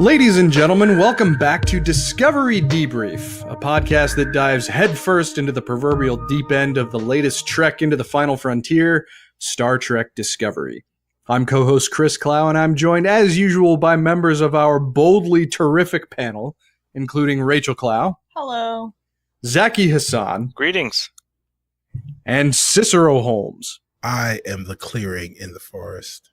Ladies and gentlemen, welcome back to Discovery Debrief, a podcast that dives headfirst into the proverbial deep end of the latest trek into the final frontier, Star Trek Discovery. I'm co-host Chris Clow, and I'm joined as usual by members of our boldly terrific panel, including Rachael Clow. Hello. Zaki Hasan. Greetings. And Cicero Holmes. I am the clearing in the forest.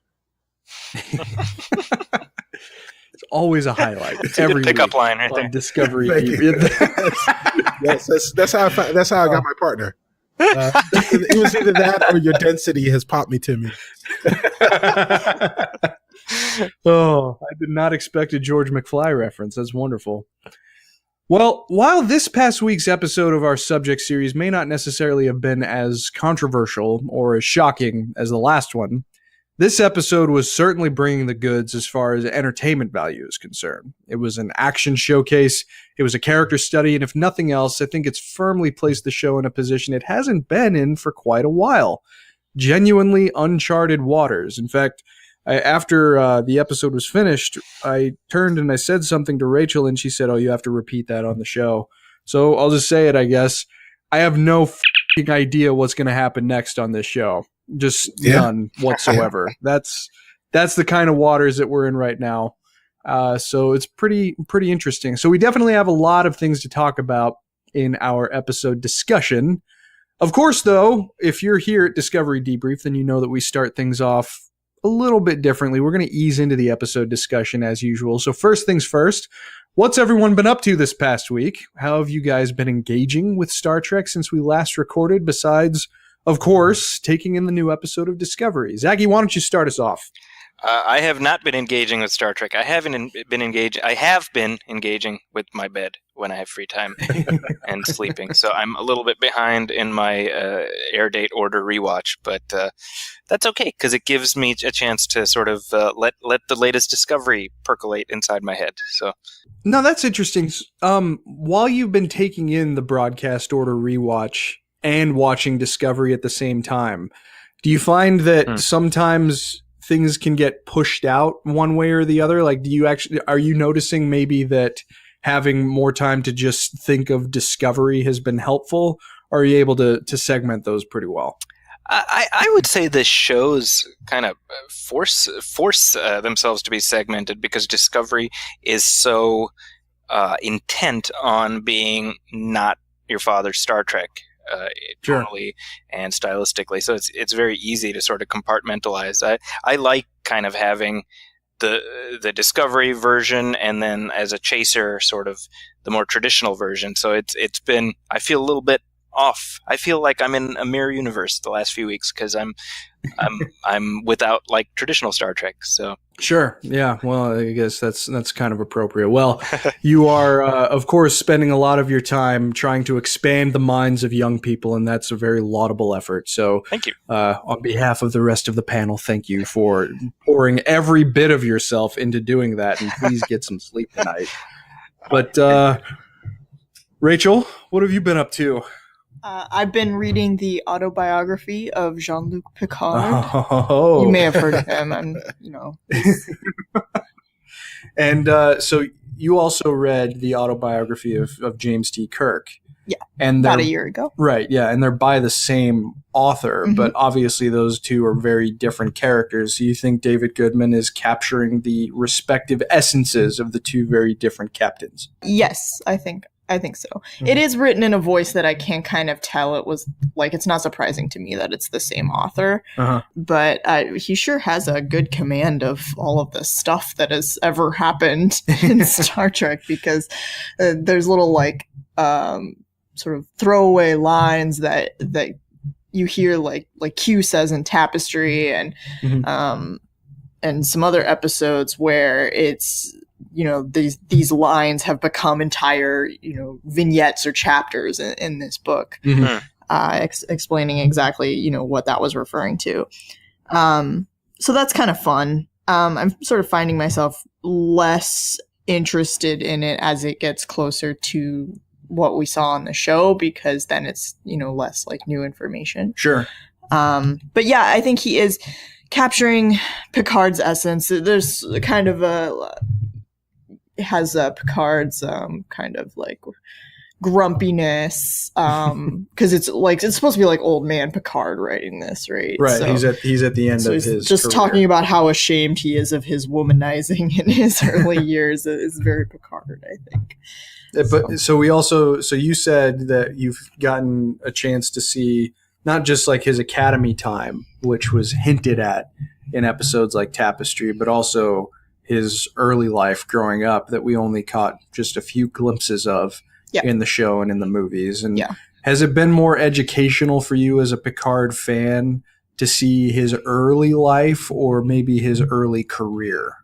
It's always a highlight. It's every pickup line right there. Discovery. Yes, that's how I got my partner. It was either that or your density has popped me to me. Oh, I did not expect a George McFly reference. That's wonderful. Well, while this past week's episode of our subject series may not necessarily have been as controversial or as shocking as the last one, this episode was certainly bringing the goods as far as entertainment value is concerned. It was an action showcase, it was a character study, and if nothing else, I think it's firmly placed the show in a position it hasn't been in for quite a while. Genuinely uncharted waters. In fact, after the episode was finished, I turned and I said something to Rachael, and she said, "Oh, you have to repeat that on the show." So I'll just say it, I guess. I have no f***ing idea what's going to happen next on this show. Just none whatsoever. That's the kind of waters that we're in right now. So it's pretty interesting. So we definitely have a lot of things to talk about in our episode discussion. Of course, though, if you're here at Discovery Debrief, then you know that we start things off a little bit differently. We're going to ease into the episode discussion as usual. So first things first, what's everyone been up to this past week? How have you guys been engaging with Star Trek since we last recorded, besides, of course, taking in the new episode of Discovery? Zaki, why don't you start us off? I have not been engaging with Star Trek. I have been engaging with my bed when I have free time and sleeping. So I'm a little bit behind in my air date order rewatch, but that's okay because it gives me a chance to sort of let the latest Discovery percolate inside my head. So no, that's interesting. While you've been taking in the broadcast order rewatch and watching Discovery at the same time, do you find that sometimes things can get pushed out one way or the other? Like, are you noticing maybe that having more time to just think of Discovery has been helpful? Or are you able to segment those pretty well? I would say the shows kind of force themselves to be segmented because Discovery is so intent on being not your father's Star Trek. Tonally and stylistically, so it's very easy to sort of compartmentalize. I like kind of having the Discovery version, and then as a chaser, sort of the more traditional version. So it's been, I feel a little bit off. I feel like I'm in a mirror universe the last few weeks because I'm without like traditional Star Trek. So sure, yeah. Well, I guess that's kind of appropriate. Well, you are of course spending a lot of your time trying to expand the minds of young people, and that's a very laudable effort. So thank you. On behalf of the rest of the panel, thank you for pouring every bit of yourself into doing that, and please get some sleep tonight. But Rachael, what have you been up to? I've been reading the autobiography of Jean-Luc Picard. Oh. You may have heard of him. And so you also read the autobiography of James T. Kirk. Yeah, and about a year ago. Right, yeah, and they're by the same author, but obviously those two are very different characters. So you think David Goodman is capturing the respective essences of the two very different captains? Yes, I think so. It is written in a voice that I can kind of tell it was, like, it's not surprising to me that it's the same author, but he sure has a good command of all of the stuff that has ever happened in Star Trek, because there's little, like, sort of throwaway lines that you hear, like Q says in Tapestry, and some other episodes where it's, you know, these lines have become entire, you know, vignettes or chapters in this book, explaining exactly, you know, what that was referring to. So that's kind of fun. I'm sort of finding myself less interested in it as it gets closer to what we saw on the show, because then it's, you know, less like new information. Sure. But yeah, I think he is capturing Picard's essence. There's kind of has Picard's kind of like grumpiness, because it's supposed to be like old man Picard writing this, right? Right. So, he's at the end of he's his just career. talking about how ashamed he is of his womanizing in his early years is very Picard, I think. But so you said that you've gotten a chance to see not just like his academy time, which was hinted at in episodes like Tapestry, but also his early life growing up that we only caught just a few glimpses of in the show and in the movies. And has it been more educational for you as a Picard fan to see his early life or maybe his early career?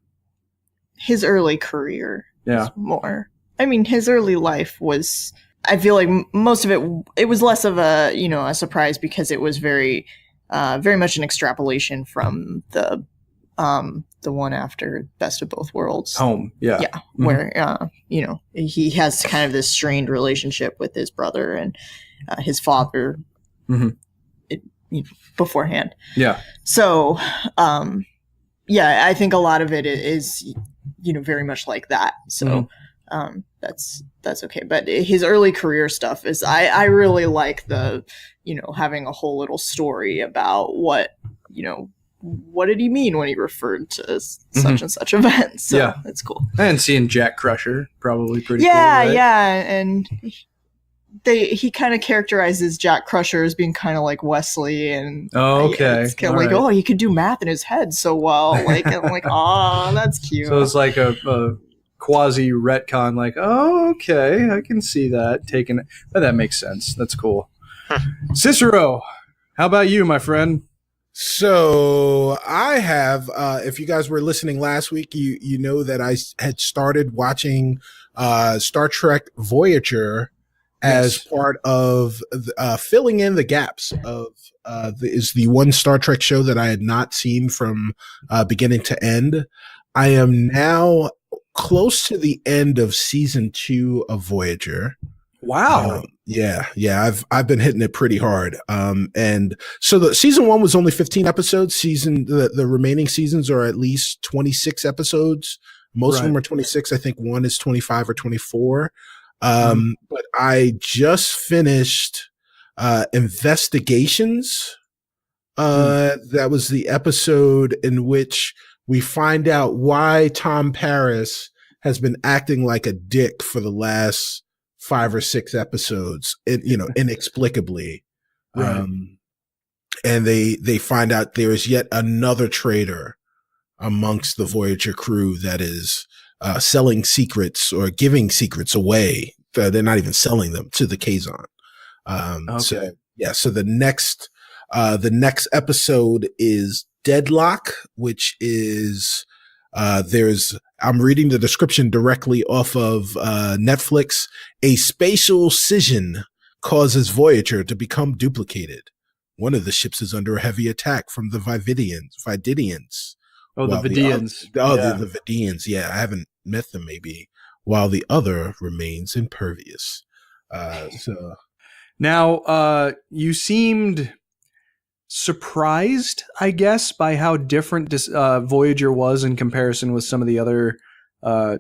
His early career is more. I mean, his early life was, I feel like most of it was less of a, a surprise because it was very much an extrapolation from the one after Best of Both Worlds. Home, yeah. Yeah, where, he has kind of this strained relationship with his brother and his father beforehand. Yeah. So, I think a lot of it is, very much like that. So that's okay. But his early career stuff is, I really like the, having a whole little story about what did he mean when he referred to such and such events? So that's cool. And seeing Jack Crusher, probably pretty cool. Right? Yeah. And he kind of characterizes Jack Crusher as being kind of like Wesley, and it's kind of like, oh, he could do math in his head so well. Like, and I'm like, oh, that's cute. So it's like a quasi retcon, like, oh, okay, I can see that taking it. But that makes sense. That's cool. Cicero, how about you, my friend? So I have, if you guys were listening last week, you know that I had started watching Star Trek Voyager as part of filling in the gaps of is the one Star Trek show that I had not seen from beginning to end. I am now close to the end of season 2 of Voyager. Wow. I've been hitting it pretty hard. And so the season 1 was only 15 episodes. The remaining seasons are at least 26 episodes. Most of them are 26. I think one is 25 or 24. But I just finished Investigations. That was the episode in which we find out why Tom Paris has been acting like a dick for the last 5 or 6 episodes, inexplicably. Right. And they find out there is yet another traitor amongst the Voyager crew that is selling secrets or giving secrets away. They're not even selling them to the Kazon. So the next episode is Deadlock, which is I'm reading the description directly off of Netflix. A spatial scission causes Voyager to become duplicated. One of the ships is under a heavy attack from the Vidians. Oh, the Vidians. The Vidians. Yeah, I haven't met them maybe. While the other remains impervious. Now, you seemed surprised, I guess, by how different Voyager was in comparison with some of the other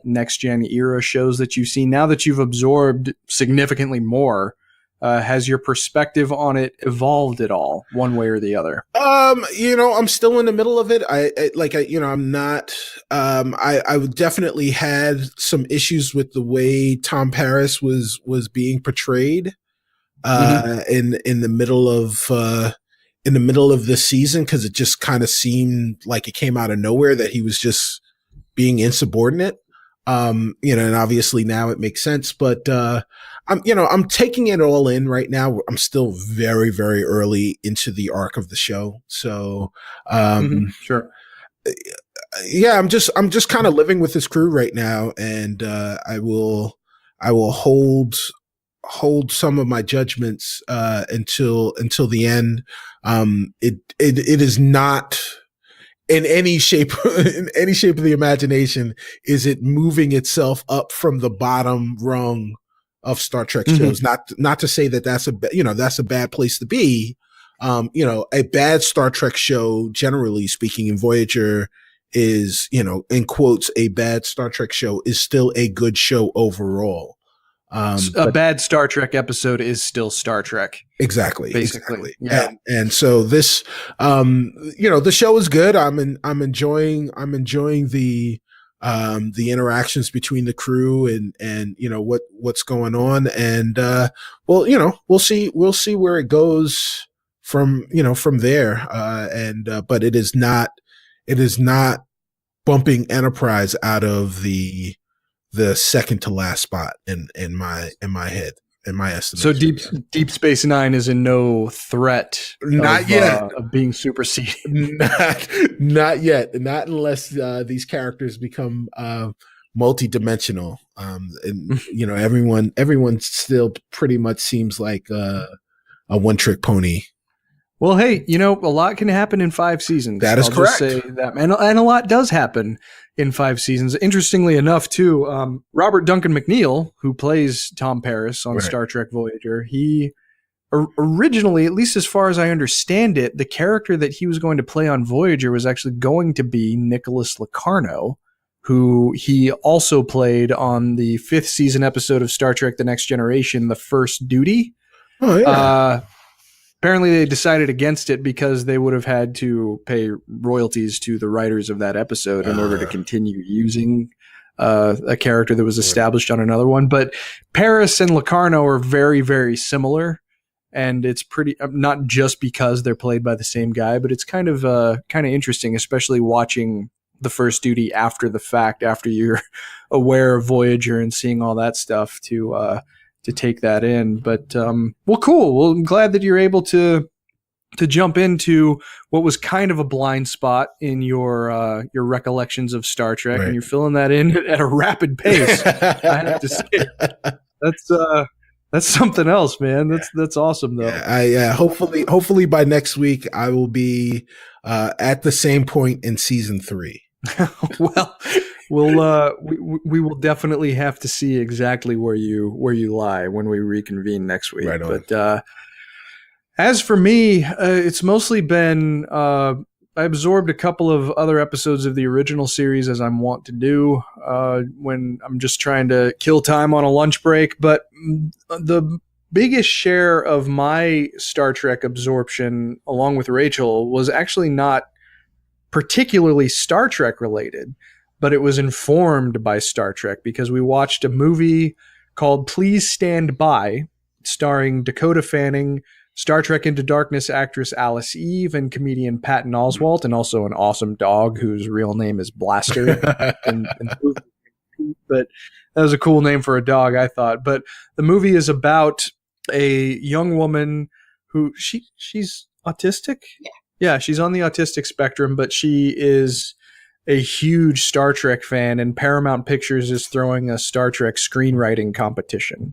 next gen era shows that you've seen. Now that you've absorbed significantly more, has your perspective on it evolved at all, one way or the other? I'm still in the middle of it. I'm not. I definitely had some issues with the way Tom Paris was being portrayed in the middle of this season, because it just kind of seemed like it came out of nowhere that he was just being insubordinate. And obviously now it makes sense, but I'm taking it all in right now. I'm still very, very early into the arc of the show. So, sure. Yeah, I'm just kind of living with this crew right now, and I will hold some of my judgments until the end. It is not in any shape of the imagination is it moving itself up from the bottom rung of Star Trek shows. Not to say that that's a bad place to be. A bad Star Trek show, generally speaking, in Voyager is, you know, in quotes, a bad Star Trek show is still a good show overall. A bad Star Trek episode is still Star Trek. Exactly. Basically. Exactly. Yeah. And so this, you know, the show is good. I'm enjoying the interactions between the crew and, you know, what's going on. And, well, you know, we'll see where it goes from there. But it is not bumping Enterprise out of the second to last spot in my head, in my estimation. So Deep Space Nine is in no threat of being superseded. Not yet. Not unless these characters become multi-dimensional. And you know, everyone still pretty much seems like a one-trick pony. Well, hey, you know, a lot can happen in 5 seasons. That is correct. Just say that. And a lot does happen in 5 seasons. Interestingly enough, too, Robert Duncan McNeil, who plays Tom Paris on Star Trek Voyager, he originally, at least as far as I understand it, the character that he was going to play on Voyager was actually going to be Nicholas Locarno, who he also played on the 5th season episode of Star Trek The Next Generation, The First Duty. Oh, yeah. Apparently they decided against it because they would have had to pay royalties to the writers of that episode in order to continue using a character that was established on another one. But Paris and Locarno are very, very similar. And it's pretty, not just because they're played by the same guy, but it's kind of interesting, especially watching The First Duty after the fact, after you're aware of Voyager and seeing all that stuff to take that in. But well, cool. Well, I'm glad that you're able to jump into what was kind of a blind spot in your recollections of Star Trek, and you're filling that in at a rapid pace. I have to say, that's something else, man. That's awesome, though. Yeah, hopefully by next week I will be at the same point in season 3. Well, we will definitely have to see exactly where you lie when we reconvene next week. Right on. But as for me, it's mostly been I absorbed a couple of other episodes of the original series, as I'm wont to do when I'm just trying to kill time on a lunch break. But the biggest share of my Star Trek absorption, along with Rachel, was actually not particularly Star Trek related, but it was informed by Star Trek because we watched a movie called Please Stand By, starring Dakota Fanning, Star Trek Into Darkness actress Alice Eve, and comedian Patton Oswalt, and also an awesome dog whose real name is Blaster. But that was a cool name for a dog, I thought. But the movie is about a young woman who she's autistic. Yeah, she's on the autistic spectrum, but she is a huge Star Trek fan, and Paramount Pictures is throwing a Star Trek screenwriting competition.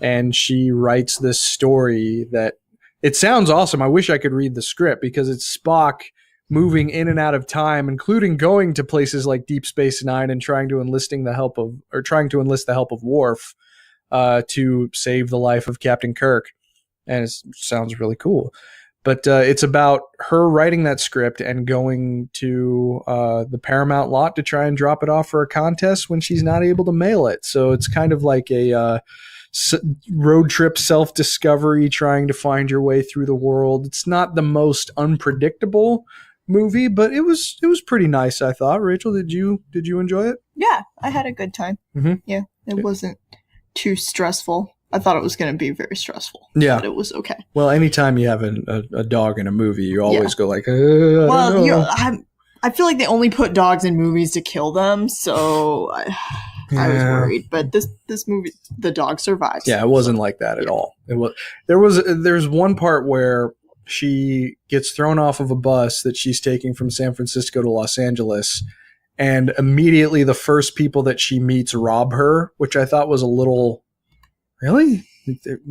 And she writes this story that it sounds awesome. I wish I could read the script because it's Spock moving in and out of time, including going to places like Deep Space Nine and trying to enlist the help of Worf to save the life of Captain Kirk. And it sounds really cool. But it's about her writing that script and going to the Paramount lot to try and drop it off for a contest when she's not able to mail it. So it's kind of like a road trip self-discovery, trying to find your way through the world. It's not the most unpredictable movie, but it was pretty nice, I thought. Rachel, did you enjoy it? Yeah, I had a good time. Mm-hmm. Yeah, it wasn't too stressful. I thought it was going to be very stressful. Yeah, but it was okay. Well, anytime you have a dog in a movie, you always go like, I feel like they only put dogs in movies to kill them, so I was worried. But this movie, the dog survives. Yeah, it wasn't like that at all. There's one part where she gets thrown off of a bus that she's taking from San Francisco to Los Angeles, and immediately the first people that she meets rob her, which I thought was a little. Really?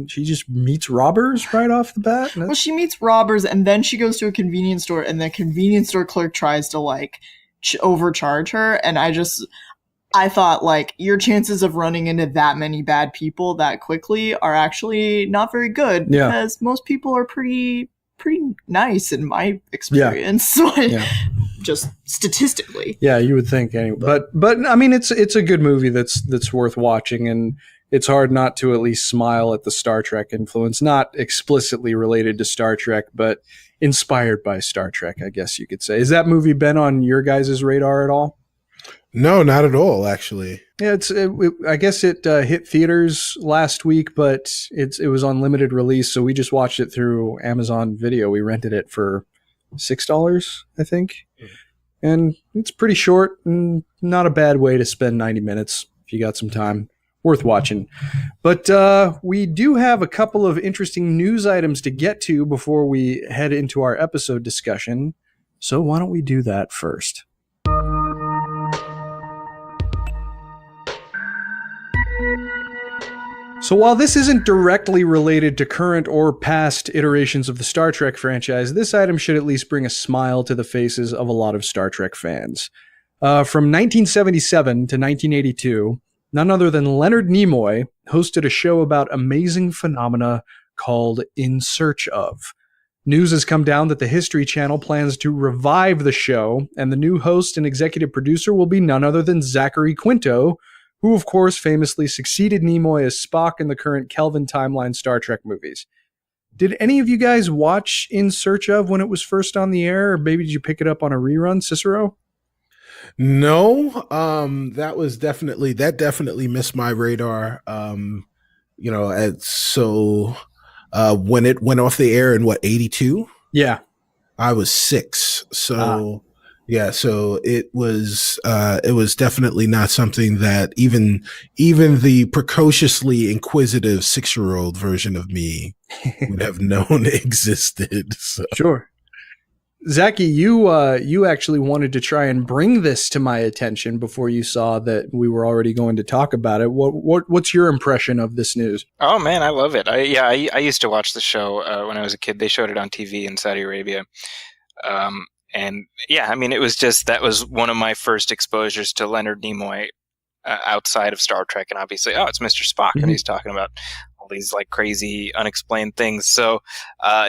She just meets robbers right off the bat? Well, she meets robbers, and then she goes to a convenience store, and the convenience store clerk tries to, overcharge her, and I thought, your chances of running into that many bad people that quickly are actually not very good, because most people are pretty nice in my experience. Yeah. just statistically. Yeah, you would think anyway. But I mean, it's a good movie that's worth watching, and it's hard not to at least smile at the Star Trek influence. Not explicitly related to Star Trek, but inspired by Star Trek, I guess you could say. Has that movie been on your guys' radar at all? No, not at all, actually. Yeah, I guess it hit theaters last week, but it was on limited release, so we just watched it through Amazon Video. We rented it for $6, I think. And it's pretty short and not a bad way to spend 90 minutes if you got some time. Worth watching. But we do have a couple of interesting news items to get to before we head into our episode discussion. So why don't we do that first? So while this isn't directly related to current or past iterations of the Star Trek franchise, this item should at least bring a smile to the faces of a lot of Star Trek fans. From 1977 to 1982, none other than Leonard Nimoy hosted a show about amazing phenomena called In Search Of. News has come down that the History Channel plans to revive the show, and the new host and executive producer will be none other than Zachary Quinto, who of course famously succeeded Nimoy as Spock in the current Kelvin timeline Star Trek movies. Did any of you guys watch In Search Of when it was first on the air, or maybe did you pick it up on a rerun, Cicero? No, that definitely missed my radar. When it went off the air in 82? Yeah. I was 6. So yeah, so it was definitely not something that even the precociously inquisitive 6-year-old version of me would have known existed. So. Sure. Zaki, you actually wanted to try and bring this to my attention before you saw that we were already going to talk about it. What's your impression of this news? Oh man, I love it. I used to watch the show when I was a kid. They showed it on TV in Saudi Arabia. And yeah, I mean, that was one of my first exposures to Leonard Nimoy outside of Star Trek. And obviously, it's Mr. Spock, and he's talking about all these like crazy, unexplained things. So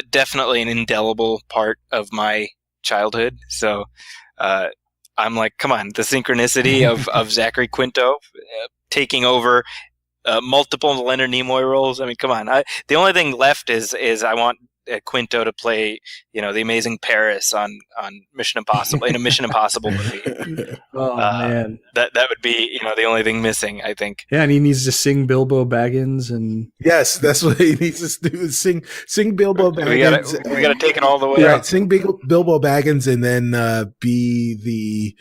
definitely an indelible part of my childhood. So I'm like, come on, the synchronicity of Zachary Quinto taking over multiple Leonard Nimoy roles. I mean, come on. The only thing left is I want Quinto to play, the amazing Paris on Mission Impossible in a Mission Impossible movie. Oh man, that would be the only thing missing, I think. Yeah, and he needs to sing Bilbo Baggins, and yes, that's what he needs to do. Is sing Bilbo Baggins. We gotta take it all the way. Right, sing Bilbo Baggins, and then be the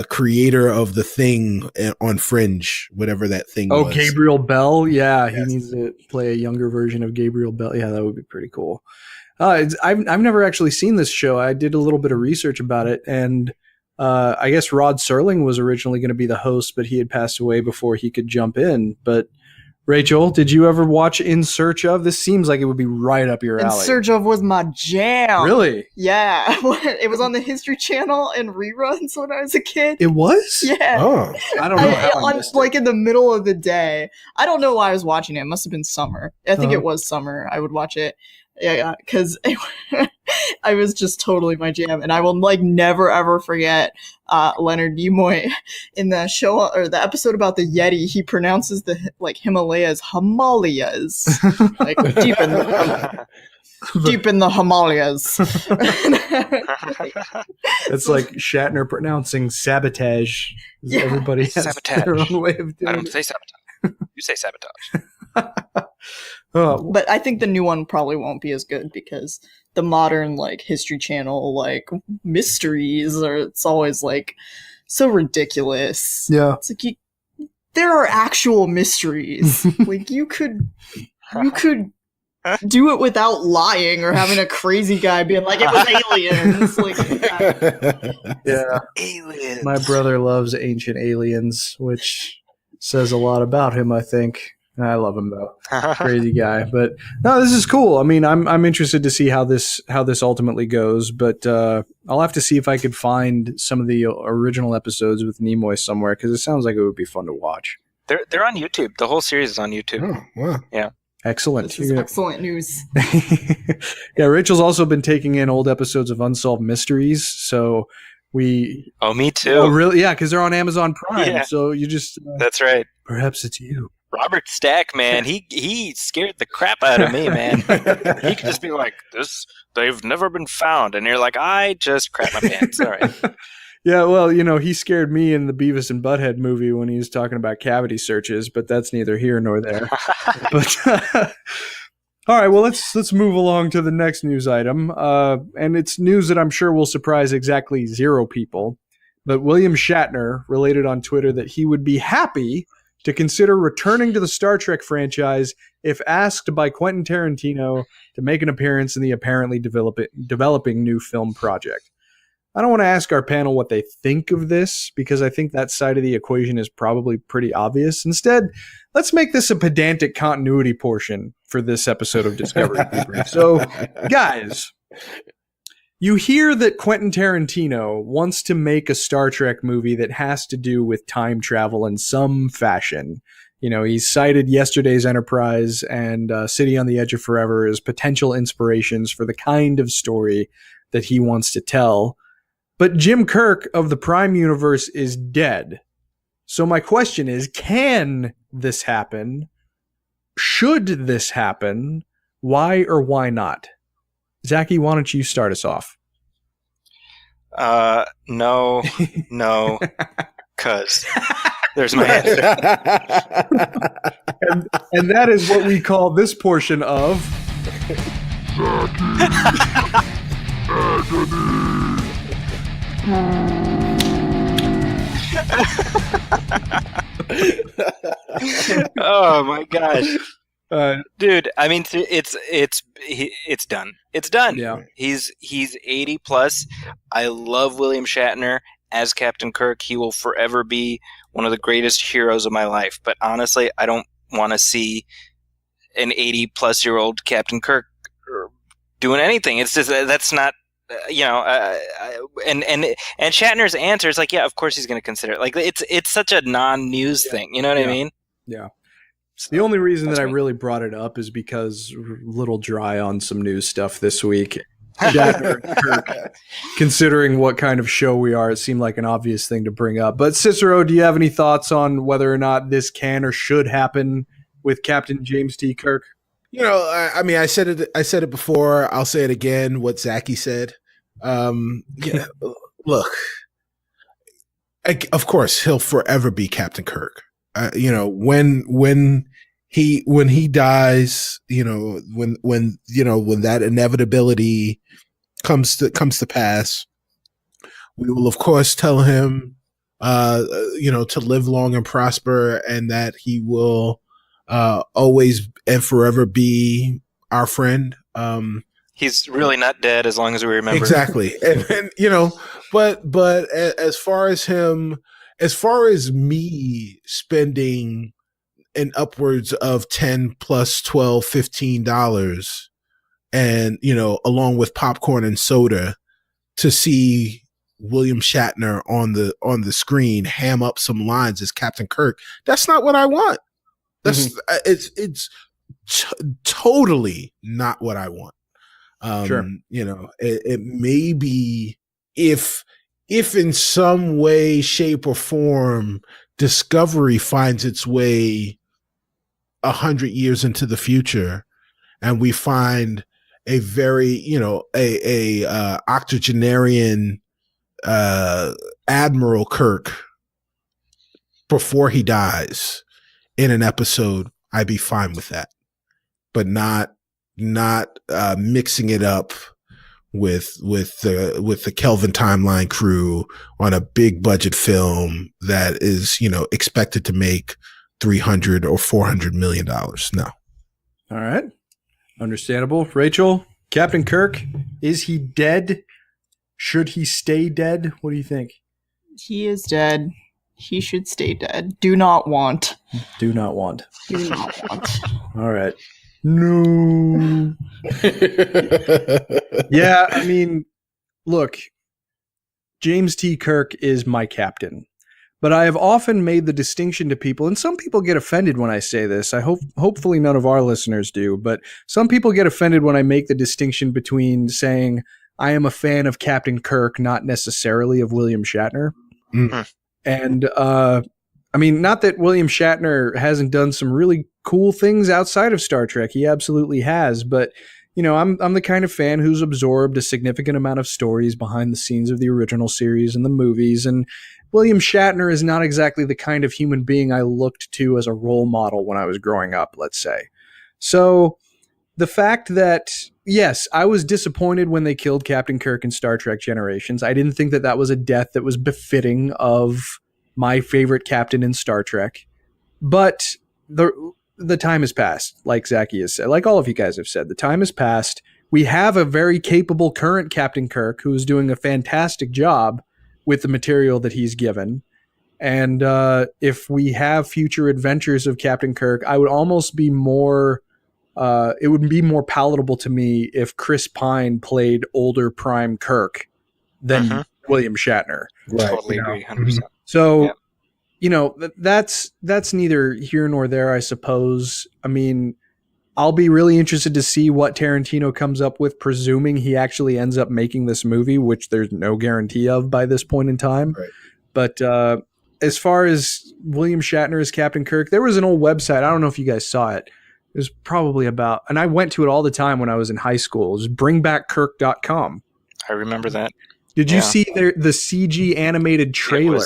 creator of the Thing on Fringe, whatever that thing was. Oh, Gabriel Bell. Yeah, yes. He needs to play a younger version of Gabriel Bell. Yeah, that would be pretty cool. I've never actually seen this show. I did a little bit of research about it, and I guess Rod Serling was originally going to be the host, but he had passed away before he could jump in. But Rachel, did you ever watch In Search Of? This seems like it would be right up your alley. In Search Of was my jam. Really? Yeah. It was on the History Channel and reruns when I was a kid. It was? Yeah. Oh. I don't know how I missed it. In the middle of the day. I don't know why I was watching it. It must have been summer. I think it was summer. I would watch it. Yeah, because I was just totally my jam, and I will never ever forget Leonard Nimoy in the show or the episode about the Yeti. He pronounces the Himalayas Himalayas, deep in the Himalayas. That's like Shatner pronouncing sabotage. Yeah. Everybody has sabotage. Their own way of doing I don't it. say sabotage. You say sabotage. But I think the new one probably won't be as good because the modern History Channel mysteries it's always so ridiculous. Yeah, it's there are actual mysteries. You could do it without lying or having a crazy guy being it was aliens. Yeah, aliens. My brother loves Ancient Aliens, which says a lot about him, I think. I love him though, crazy guy. But no, this is cool. I mean, I'm interested to see how this ultimately goes. But I'll have to see if I could find some of the original episodes with Nimoy somewhere because it sounds like it would be fun to watch. They're on YouTube. The whole series is on YouTube. Oh, wow. Yeah. Excellent. This is excellent news. Yeah, Rachel's also been taking in old episodes of Unsolved Mysteries, so we... Oh, me too. Oh, really? Yeah, because they're on Amazon Prime, Yeah. so you just... That's right. Perhaps it's you. Robert Stack, man, he scared the crap out of me, man. He could just be like, they've never been found. And you're like, I just crap my pants. All right. Yeah, well, he scared me in the Beavis and Butthead movie when he was talking about cavity searches, but that's neither here nor there. But all right, well, let's move along to the next news item. And it's news that I'm sure will surprise exactly 0 people. But William Shatner related on Twitter that he would be happy to consider returning to the Star Trek franchise if asked by Quentin Tarantino to make an appearance in the apparently developing new film project. I don't want to ask our panel what they think of this, because I think that side of the equation is probably pretty obvious. Instead, let's make this a pedantic continuity portion for this episode of Discovery Debrief. So, guys, you hear that Quentin Tarantino wants to make a Star Trek movie that has to do with time travel in some fashion. He cited Yesterday's Enterprise and City on the Edge of Forever as potential inspirations for the kind of story that he wants to tell. But Jim Kirk of the Prime Universe is dead. So my question is, can this happen? Should this happen? Why or why not? Zaki, why don't you start us off? No, cuz there's my answer. and that is what we call this portion of Oh my gosh. Dude, I mean, it's done. It's done. Yeah. He's 80 plus. I love William Shatner as Captain Kirk. He will forever be one of the greatest heroes of my life. But honestly, I don't want to see an 80 plus year old Captain Kirk doing anything. It's just that's not. And Shatner's answer is like, yeah, of course he's going to consider it. Like it's such a non-news thing. You know what I mean? Yeah. The only reason that I really brought it up is because we're a little dry on some news stuff this week. Shatner and Kirk, considering what kind of show we are, it seemed like an obvious thing to bring up. But Cicero, do you have any thoughts on whether or not this can or should happen with Captain James T. Kirk? I mean, I said it before. I'll say it again. What Zaki said. Look, of course, he'll forever be Captain Kirk. When he dies, when that inevitability comes to pass, we will of course tell him, to live long and prosper, and that he will always and forever be our friend. He's really not dead as long as we remember. Exactly. And but as far as me spending an upwards of $10 plus $12, $15 and, along with popcorn and soda to see William Shatner on the screen ham up some lines as Captain Kirk, that's not what I want. That's it's totally not what I want. Sure. It may be if in some way, shape, or form Discovery finds its way 100 years into the future, and we find a very octogenarian Admiral Kirk before he dies in an episode, I'd be fine with that, but not mixing it up with the Kelvin timeline crew on a big budget film that is expected to make $300 or $400 million. No. All right, understandable. Rachel, Captain Kirk, is he dead? Should he stay dead? What do you think? He is dead. He should stay dead. Do not want. Do not want. Do not want. All right. No. Yeah, I mean, look, James T. Kirk is my captain, But I have often made the distinction to people, and some people get offended when I say this. Hopefully none of our listeners do, but some people get offended when I make the distinction between saying I am a fan of Captain Kirk, not necessarily of William Shatner. And I mean, not that William Shatner hasn't done some really cool things outside of Star Trek. He absolutely has, but you know, I'm the kind of fan who's absorbed a significant amount of stories behind the scenes of the original series and the movies, and William Shatner is not exactly the kind of human being I looked to as a role model when I was growing up, let's say. So the fact that, yes, I was disappointed when they killed Captain Kirk in Star Trek Generations. I didn't think that that was a death that was befitting of my favorite captain in Star Trek. But the time has passed, like Zaki has said, like all of you guys have said. The time has passed. We have a very capable current Captain Kirk who is doing a fantastic job with the material that he's given. And if we have future adventures of Captain Kirk, I would almost be more, it would be more palatable to me if Chris Pine played older Prime Kirk than William Shatner. Right. Totally agree, 100%. So, you know, that's neither here nor there, I suppose. I mean, I'll be really interested to see what Tarantino comes up with, presuming he actually ends up making this movie, which there's no guarantee of by this point in time. Right. But as far as William Shatner as Captain Kirk, there was an old website. I don't know if you guys saw it. It was probably about, and I went to it all the time when I was in high school. It was bringbackkirk.com. I remember that. Did you see the CG animated trailer?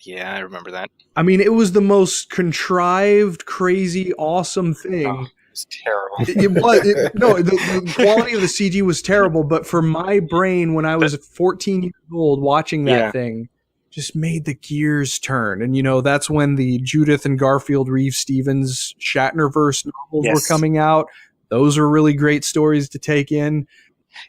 Yeah, I remember that. I mean, it was the most contrived, crazy, awesome thing. Oh, it was terrible. The quality of the CG was terrible, but for my brain, when I was 14 years old watching that thing, just made the gears turn. And, you know, that's when the Judith and Garfield Reeve Stevens Shatnerverse novels were coming out. Those were really great stories to take in.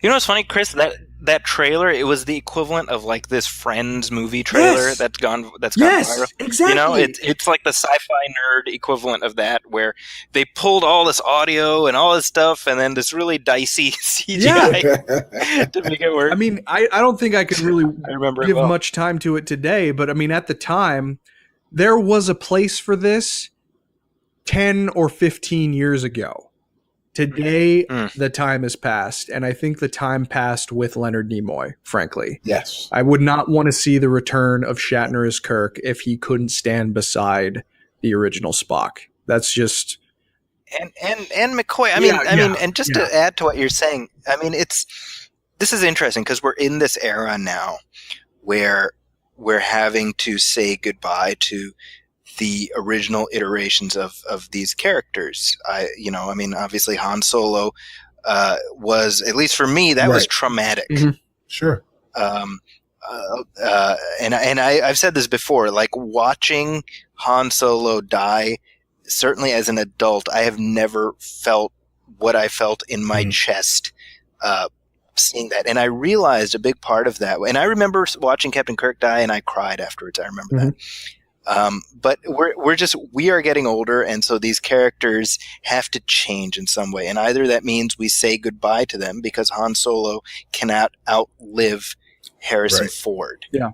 You know what's funny, Chris? That trailer, it was the equivalent of like this Friends movie trailer that's gone viral. Exactly. You know, it's like the sci-fi nerd equivalent of that, where they pulled all this audio and all this stuff, and then this really dicey CGI to make it work. I mean, I don't think I could really give well. much time to it today, but I mean, at the time, there was a place for this 10 or 15 years ago. Today, the time has passed, and I think the time passed with Leonard Nimoy, frankly. Yes. I would not want to see the return of Shatner as Kirk if he couldn't stand beside the original Spock. That's just... And McCoy, I mean, and just to add to what you're saying, I mean, this is interesting because we're in this era now where we're having to say goodbye to the original iterations of these characters. I mean, obviously Han Solo was, at least for me, that was traumatic. Mm-hmm. Sure. And I've said this before, like watching Han Solo die, certainly as an adult, I have never felt what I felt in my chest seeing that. And I realized a big part of that, and I remember watching Captain Kirk die and I cried afterwards. I remember that. But we are getting older, and so these characters have to change in some way. And either that means we say goodbye to them because Han Solo cannot outlive Harrison Ford. Yeah.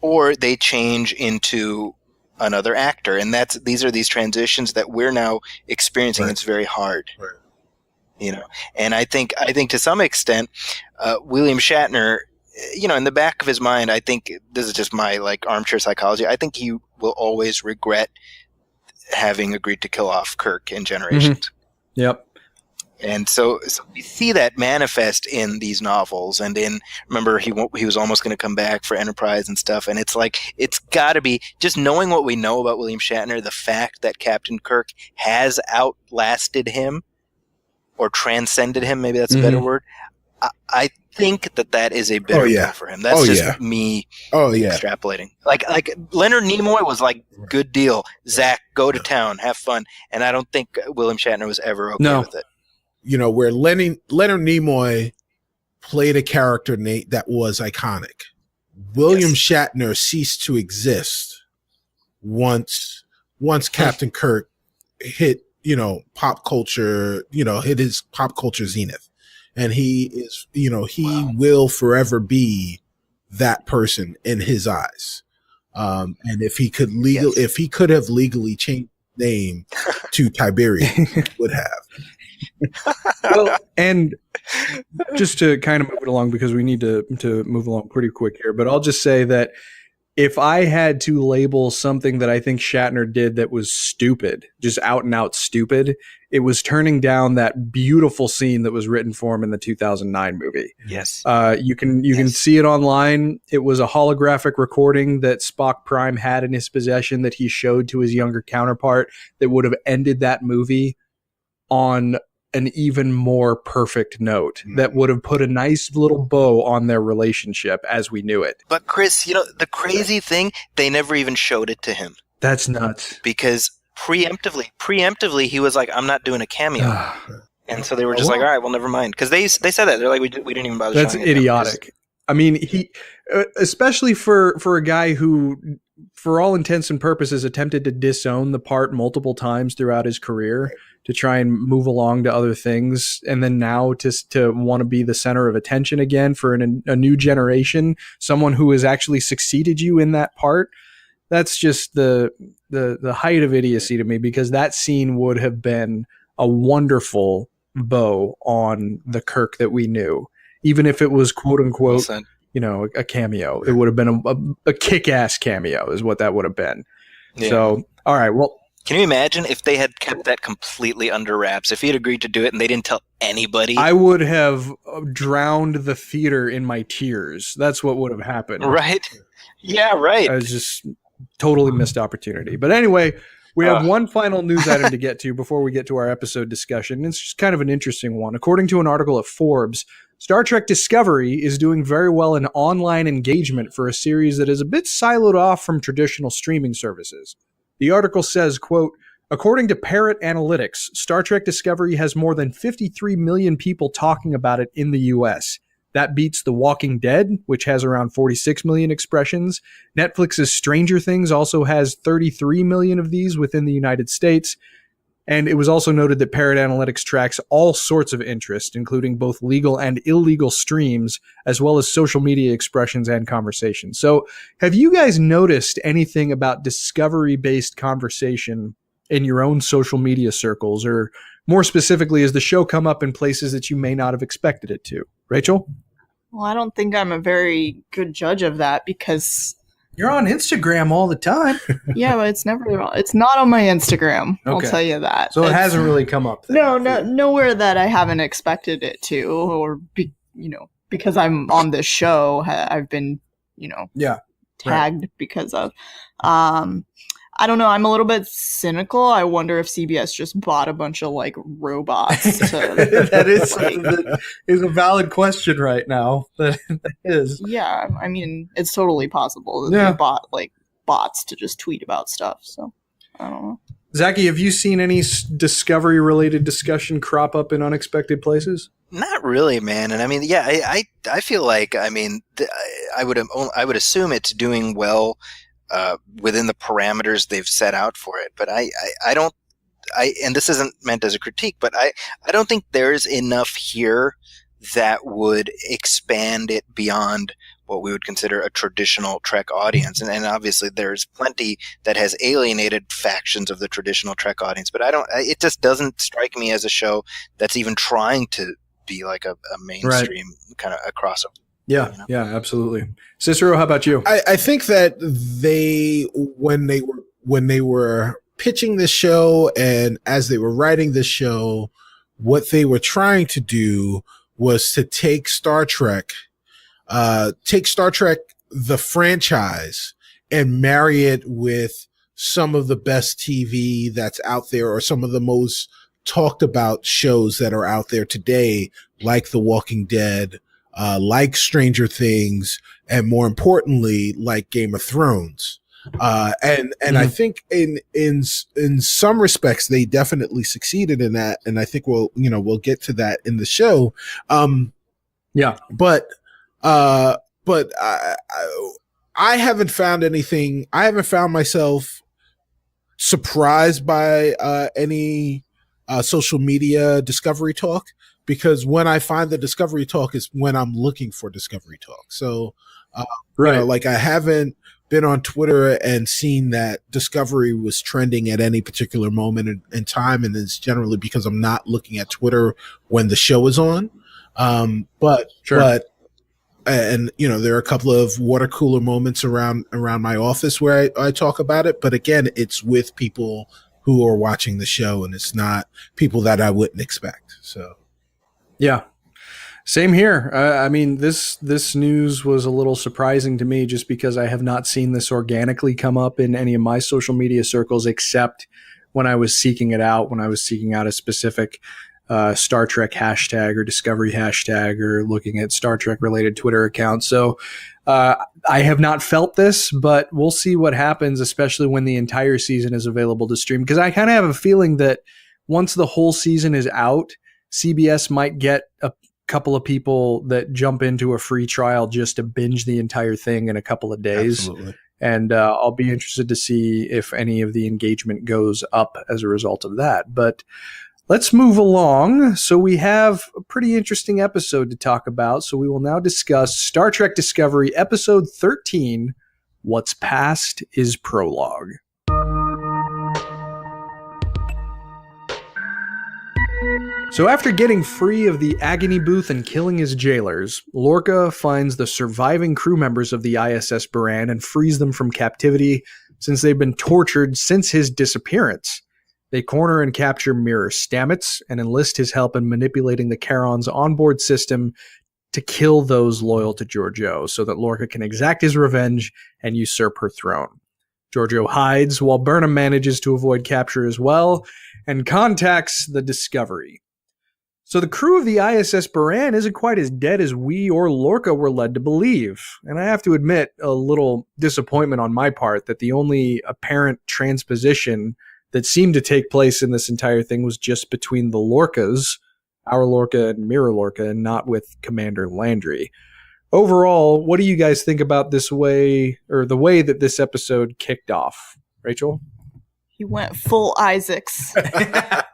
Or they change into another actor. And these are these transitions that we're now experiencing. It's very hard. Right. You know, and I think to some extent, William Shatner, you know, in the back of his mind, I think this is just my like armchair psychology. I think he will always regret having agreed to kill off Kirk in Generations. Yep. And so we see that manifest in these novels, and remember he was almost going to come back for Enterprise and stuff. And it's like, it's got to be just knowing what we know about William Shatner, the fact that Captain Kirk has outlasted him or transcended him. Maybe that's a better word. I think that is a better deal for him. That's just me extrapolating. Like Leonard Nimoy was like, good deal. Zach, go to town, have fun. And I don't think William Shatner was ever okay with it. You know, where Leonard Nimoy played a character that was iconic. William Shatner ceased to exist once Captain Kirk hit, you know, pop culture, you know, hit his pop culture zenith. And he is, you know, he will forever be that person in his eyes. And if he could have legally changed his name to Tiberius, he would have. Well, and just to kind of move it along, because we need to move along pretty quick here, but I'll just say that if I had to label something that I think Shatner did that was stupid, just out and out stupid, it was turning down that beautiful scene that was written for him in the 2009 movie. Yes. You can see it online. It was a holographic recording that Spock Prime had in his possession that he showed to his younger counterpart that would have ended that movie on an even more perfect note that would have put a nice little bow on their relationship as we knew it. But Chris, the crazy thing, they never even showed it to him. That's nuts. Because preemptively, he was like, I'm not doing a cameo. And so they were just like, all right, well, never mind. Because they said that. They're like, we didn't even bother That's showing it. idiotic. I mean, he, especially for a guy who, for all intents and purposes, attempted to disown the part multiple times throughout his career to try and move along to other things, and then now to want to be the center of attention again for a new generation, someone who has actually succeeded you in that part. That's just the height of idiocy to me, because that scene would have been a wonderful bow on the Kirk that we knew, even if it was quote unquote, a cameo. It would have been a kick-ass cameo is what that would have been. Yeah. So, all right, well, can you imagine if they had kept that completely under wraps? If he had agreed to do it and they didn't tell anybody? I would have drowned the theater in my tears. That's what would have happened. Right? Yeah, right. I was just totally missed opportunity. But anyway, we have one final news item to get to before we get to our episode discussion. It's just kind of an interesting one. According to an article at Forbes, Star Trek Discovery is doing very well in online engagement for a series that is a bit siloed off from traditional streaming services. The article says, quote, according to Parrot Analytics, Star Trek Discovery has more than 53 million people talking about it in the U.S. That beats The Walking Dead, which has around 46 million expressions. Netflix's Stranger Things also has 33 million of these within the United States. And it was also noted that Parrot Analytics tracks all sorts of interest, including both legal and illegal streams, as well as social media expressions and conversations. So have you guys noticed anything about discovery-based conversation in your own social media circles? Or more specifically, has the show come up in places that you may not have expected it to? Rachel? Well, I don't think I'm a very good judge of that, because you're on Instagram all the time. Yeah, but it's not on my Instagram. Okay. I'll tell you that. So it hasn't really come up then. No, nowhere that I haven't expected it to, or because I'm on this show, I've been, tagged because of. I don't know. I'm a little bit cynical. I wonder if CBS just bought a bunch of robots. That is a valid question right now. That is. Yeah, I mean, it's totally possible that they bought bots to just tweet about stuff. So I don't know. Zaki, have you seen any Discovery-related discussion crop up in unexpected places? Not really, man. And I mean, yeah, I feel like, I mean, I would assume it's doing well within the parameters they've set out for it. But I don't, and this isn't meant as a critique, but I don't think there's enough here that would expand it beyond what we would consider a traditional Trek audience. And obviously there's plenty that has alienated factions of the traditional Trek audience, but it just doesn't strike me as a show that's even trying to be like a mainstream kind of a crossover. Yeah, yeah, absolutely. Cicero, how about you? I think that when they were pitching this show and as they were writing this show, what they were trying to do was to take Star Trek, the franchise, and marry it with some of the best TV that's out there, or some of the most talked about shows that are out there today, like The Walking Dead, like Stranger Things, and more importantly, like Game of Thrones. And I think in some respects, they definitely succeeded in that. And I think we'll get to that in the show. But I haven't found anything. I haven't found myself surprised by any social media discovery talk. because when I find the Discovery Talk is when I'm looking for Discovery Talk. So, Right. like I haven't been on Twitter and seen that Discovery was trending at any particular moment in time. And it's generally because I'm not looking at Twitter when the show is on. But there are a couple of water cooler moments around my office where I talk about it. But again, it's with people who are watching the show, and it's not people that I wouldn't expect. So, yeah. Same here. I mean, this news was a little surprising to me just because I have not seen this organically come up in any of my social media circles, except when I was seeking it out, when I was seeking out a specific Star Trek hashtag or Discovery hashtag or looking at Star Trek related Twitter accounts. So I have not felt this, but we'll see what happens, especially when the entire season is available to stream. Because I kind of have a feeling that once the whole season is out, CBS might get a couple of people that jump into a free trial just to binge the entire thing in a couple of days. absolutely. And I'll be interested to see if any of the engagement goes up as a result of that. But let's move along. So we have a pretty interesting episode to talk about. So we will now discuss Star Trek Discovery Episode 13, What's Past is Prologue. So after getting free of the agony booth and killing his jailers, Lorca finds the surviving crew members of the ISS Buran and frees them from captivity since they've been tortured since his disappearance. They corner and capture Mirror Stamets and enlist his help in manipulating the Charon's onboard system to kill those loyal to Georgiou so that Lorca can exact his revenge and usurp her throne. Georgiou hides while Burnham manages to avoid capture as well and contacts the Discovery. So the crew of the ISS Buran isn't quite as dead as we or Lorca were led to believe. And I have to admit a little disappointment on my part that the only apparent transposition that seemed to take place in this entire thing was just between the Lorcas, our Lorca and Mirror Lorca, and not with Commander Landry. Overall, what do you guys think about this way, or the way that this episode kicked off? Rachel? He went full Isaacs. That's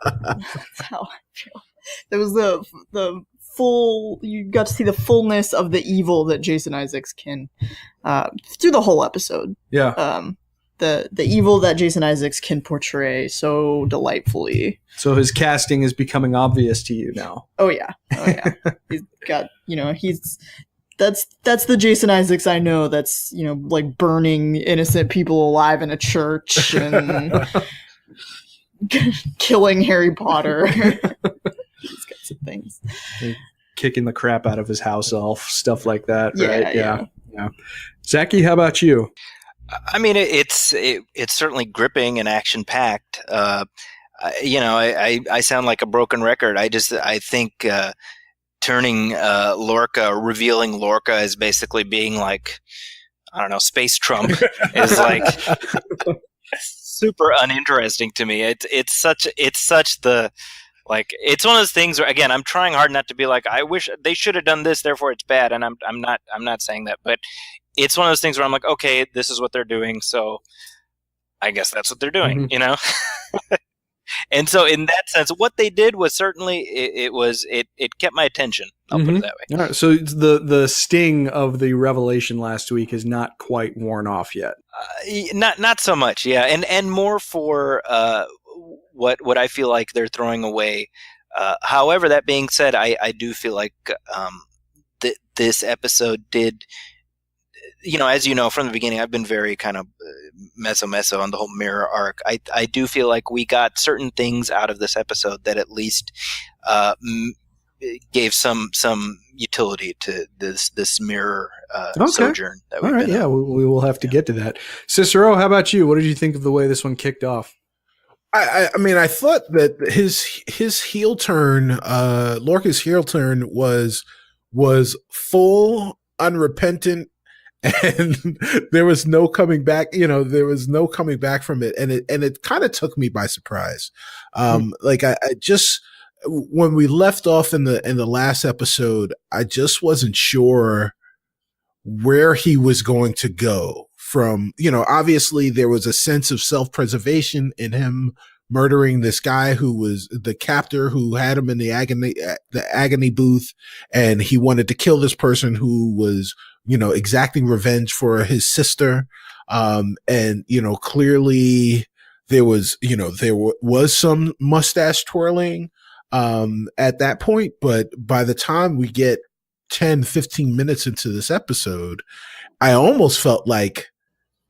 how I feel. There was the full, you got to see the fullness of the evil that Jason Isaacs can, through the whole episode. Yeah. The evil that Jason Isaacs can portray so delightfully. So his casting is becoming obvious to you now. Oh yeah. He's got, that's the Jason Isaacs I know, that's, like burning innocent people alive in a church and killing Harry Potter. These kinds of things. Kicking the crap out of his house elf, stuff like that, right? Yeah. Zaki, how about you? I mean, it's certainly gripping and action packed. I sound like a broken record. I think turning revealing Lorca as basically being like, I don't know, Space Trump is like super uninteresting to me. It's such the, like, it's one of those things where, again, I'm trying hard not to be like, I wish they should have done this, therefore it's bad, and I'm not saying that, but it's one of those things where I'm like, okay, this is what they're doing, so I guess that's what they're doing, And so in that sense, what they did was certainly it kept my attention. I'll put it that way. All right, so the sting of the revelation last week is not quite worn off yet. Not so much, yeah, and more for what I feel like they're throwing away. However, that being said, I do feel like this episode did. As you know from the beginning, I've been very kind of meso on the whole mirror arc. I do feel like we got certain things out of this episode that at least gave some utility to this mirror sojourn that we've been on. We will have to get to that. Cicero, how about you? What did you think of the way this one kicked off? I mean, I thought that his heel turn, Lorca's heel turn was full, unrepentant, and there was no coming back. There was no coming back from it, and it kind of took me by surprise. Like I just, when we left off in the last episode, I just wasn't sure where he was going to go from. Obviously there was a sense of self-preservation in him murdering this guy who was the captor who had him in the agony booth, and he wanted to kill this person who was, exacting revenge for his sister. And clearly there was some mustache twirling at that point, but by the time we get 10, 15 minutes into this episode, I almost felt like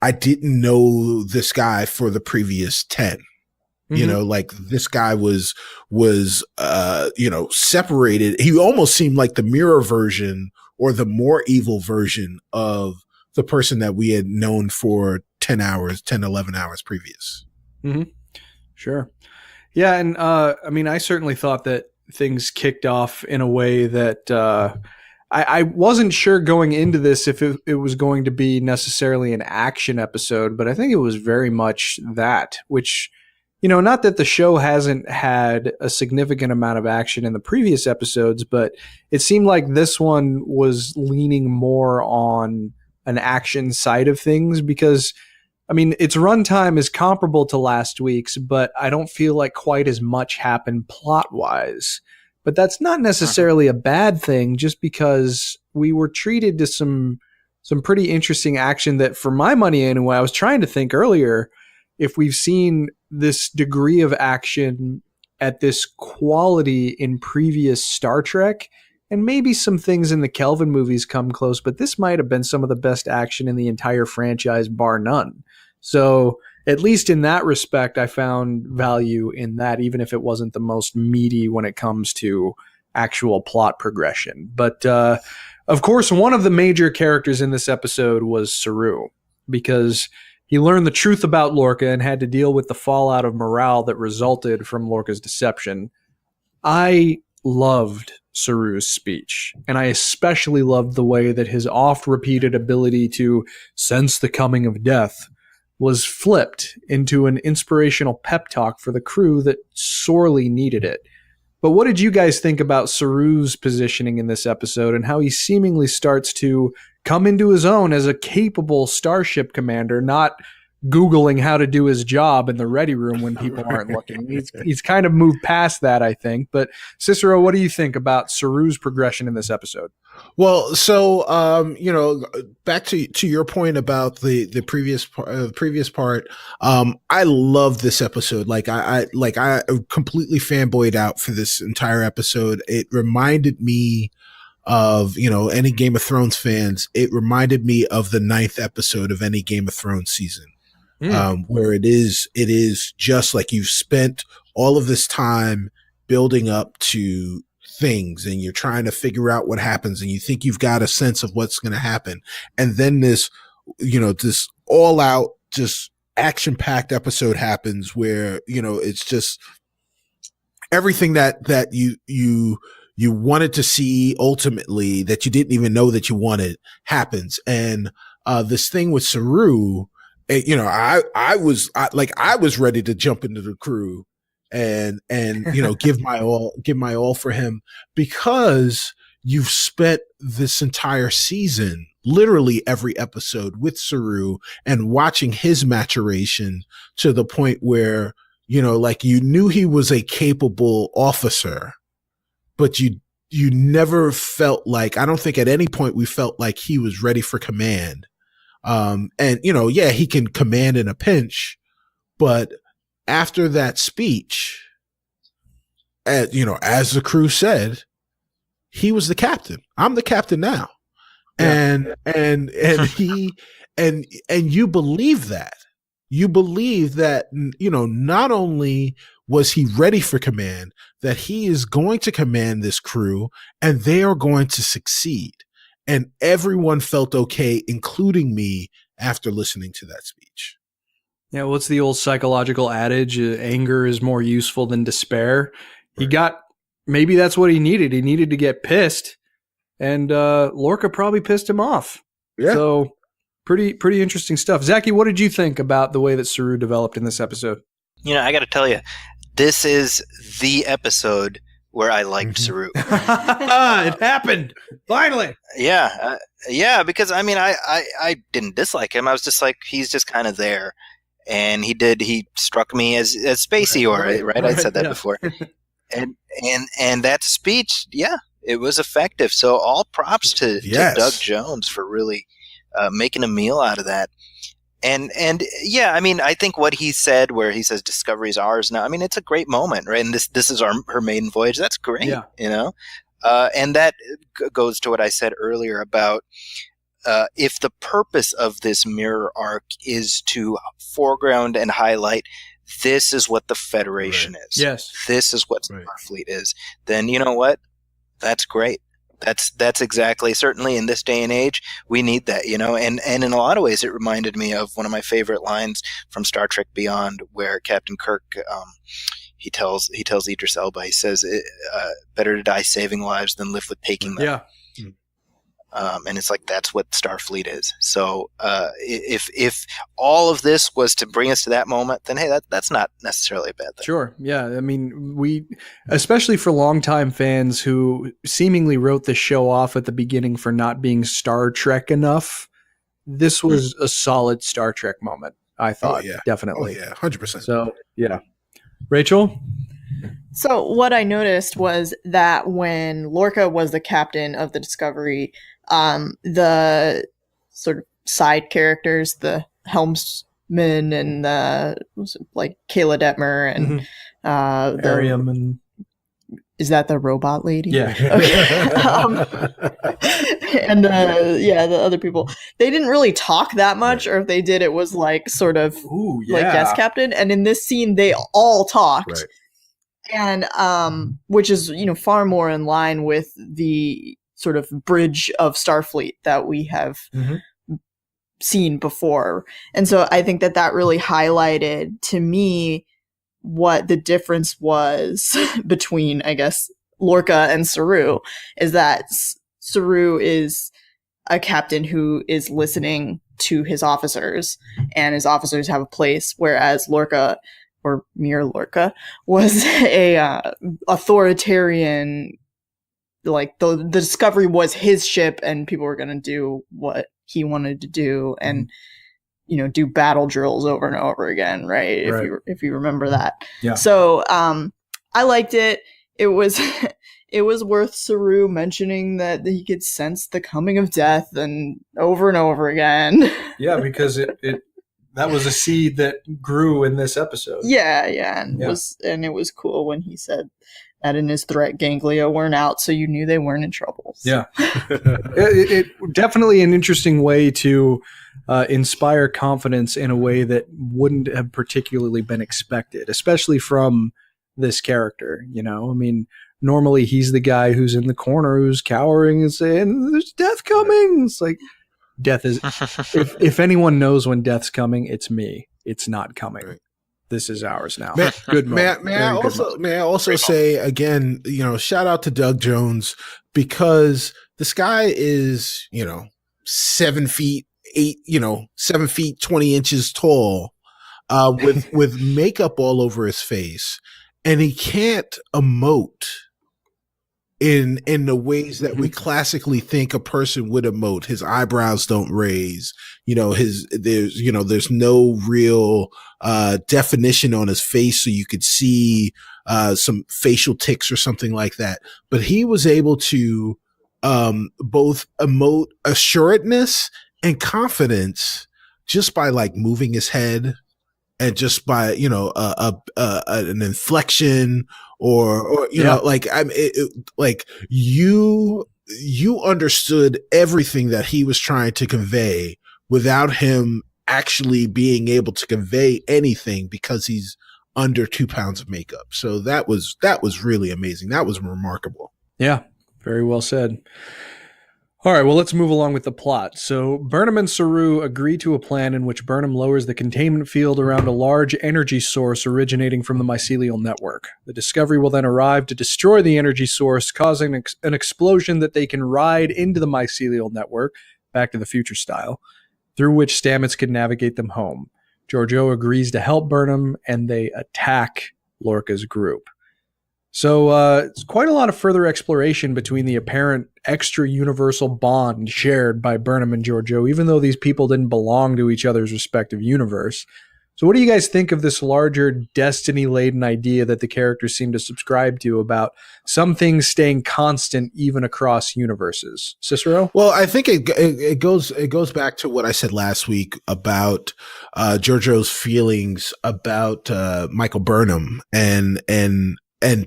I didn't know this guy for the previous 10. Like this guy was separated. He almost seemed like the mirror version or the more evil version of the person that we had known for 10, 11 hours previous. Mm-hmm. Sure. Yeah. And, I certainly thought that things kicked off in a way that, I wasn't sure going into this if it was going to be necessarily an action episode, but I think it was very much that, which, not that the show hasn't had a significant amount of action in the previous episodes, but it seemed like this one was leaning more on an action side of things because, its runtime is comparable to last week's, but I don't feel like quite as much happened plot-wise. But that's not necessarily a bad thing, just because we were treated to some pretty interesting action that, for my money anyway, I was trying to think earlier, if we've seen this degree of action at this quality in previous Star Trek, and maybe some things in the Kelvin movies come close, but this might have been some of the best action in the entire franchise, bar none. So at least in that respect, I found value in that, even if it wasn't the most meaty when it comes to actual plot progression. But of course, one of the major characters in this episode was Saru, because he learned the truth about Lorca and had to deal with the fallout of morale that resulted from Lorca's deception. I loved Saru's speech, and I especially loved the way that his oft-repeated ability to sense the coming of death was flipped into an inspirational pep talk for the crew that sorely needed it. But what did you guys think about Saru's positioning in this episode and how he seemingly starts to come into his own as a capable starship commander, not Googling how to do his job in the ready room when people aren't looking? He's kind of moved past that, I think. But Cicero, what do you think about Saru's progression in this episode? Well, so back to your point about the previous part. I love this episode. I completely fanboyed out for this entire episode. It reminded me of, any Game of Thrones fans. It reminded me of the 9th episode of any Game of Thrones season. Where it is just like you've spent all of this time building up to things and you're trying to figure out what happens and you think you've got a sense of what's going to happen. And then this all out, just action packed episode happens where, it's just everything that you wanted to see ultimately that you didn't even know that you wanted happens. And, this thing with Saru, I was ready to jump into the crew and give my all for him, because you've spent this entire season, literally every episode, with Saru and watching his maturation to the point where, you knew he was a capable officer, but you never felt like, I don't think at any point we felt like he was ready for command. He can command in a pinch, but after that speech, as the crew said, he was the captain. I'm the captain now. Yeah. And you believe that. You believe that, not only was he ready for command, that he is going to command this crew and they are going to succeed. And everyone felt okay, including me, after listening to that speech. Yeah, what's the old psychological adage? Anger is more useful than despair. Right. Maybe that's what he needed. He needed to get pissed, and Lorca probably pissed him off. Yeah. So pretty interesting stuff. Zaki, what did you think about the way that Saru developed in this episode? I got to tell you, this is the episode where I liked Saru. It happened. Finally. Yeah. Because I didn't dislike him. I was just like, he's just kind of there. and he struck me as Spacey right? I said that before. And that speech, it was effective. So all props to Doug Jones for really making a meal out of that. And I mean, I think what he said, where he says Discovery's ours now, I mean, it's a great moment, right? And this is her maiden voyage. That's great, you know? And that goes to what I said earlier about if the purpose of this mirror arc is to foreground and highlight this is what the Federation is. Yes. This is what Starfleet is. Then you know what? That's great. That's exactly, certainly in this day and age, we need that, you know, and in a lot of ways it reminded me of one of my favorite lines from Star Trek Beyond, where Captain Kirk, he tells Idris Elba, he says, better to die saving lives than live with taking them. Yeah. And it's like, that's what Starfleet is. So if all of this was to bring us to that moment, then hey, that's not necessarily a bad thing. Sure. Yeah. I mean, we, especially for longtime fans who seemingly wrote the show off at the beginning for not being Star Trek enough, this was a solid Star Trek moment, I thought. Definitely. 100%. So, yeah. Rachel? So what I noticed was that when Lorca was the captain of the Discovery, the sort of side characters, the helmsman and like Kayla Detmer and Ariam and is that the robot lady? Yeah. Okay. And the other people, they didn't really talk that much, or if they did, it was like sort of like guest captain. And in this scene, they all talked. Right. And which is, you know, far more in line with the sort of bridge of Starfleet that we have seen before. And so I think that really highlighted to me what the difference was between, I guess, Lorca and Saru, is that Saru is a captain who is listening to his officers, and his officers have a place, whereas Lorca, or Mir Lorca, was a authoritarian, like the Discovery was his ship and people were going to do what he wanted to do and, you know, do battle drills over and over again. Right. If you remember that. Yeah. So, I liked it. It was, it was worth Saru mentioning that he could sense the coming of death and over again. Yeah. Because that was a seed that grew in this episode. Yeah. And it was cool when he said that in his threat ganglia weren't out, so you knew they weren't in trouble. So. Yeah. it definitely an interesting way to inspire confidence in a way that wouldn't have particularly been expected, especially from this character. You know, I mean, normally he's the guy who's in the corner, who's cowering and saying, "There's death coming." It's like, death is, if anyone knows when death's coming, it's me. It's not coming. Right. This is ours now. May I also say again, you know, shout out to Doug Jones, because this guy is, you know, 7 feet 20 inches tall, with makeup all over his face, and he can't emote in the ways that we classically think a person would emote. His eyebrows don't raise, you know, there's no real definition on his face, so you could see some facial tics or something like that. But he was able to both emote assuredness and confidence just by like moving his head, and just by, you know, an inflection or you know, like like you understood everything that he was trying to convey without him actually being able to convey anything, because he's under 2 pounds of makeup. So that was really amazing. That was remarkable. Yeah, very well said. All right, well, let's move along with the plot. So Burnham and Saru agree to a plan in which Burnham lowers the containment field around a large energy source originating from the mycelial network. The Discovery will then arrive to destroy the energy source, causing an explosion that they can ride into the mycelial network, Back to the Future style, through which Stamets can navigate them home. Georgiou agrees to help Burnham, and they attack Lorca's group. So it's quite a lot of further exploration between the apparent extra-universal bond shared by Burnham and Georgiou, even though these people didn't belong to each other's respective universe. So what do you guys think of this larger destiny-laden idea that the characters seem to subscribe to about some things staying constant even across universes? Cicero? Well, I think it goes back to what I said last week about Giorgio's feelings about Michael Burnham and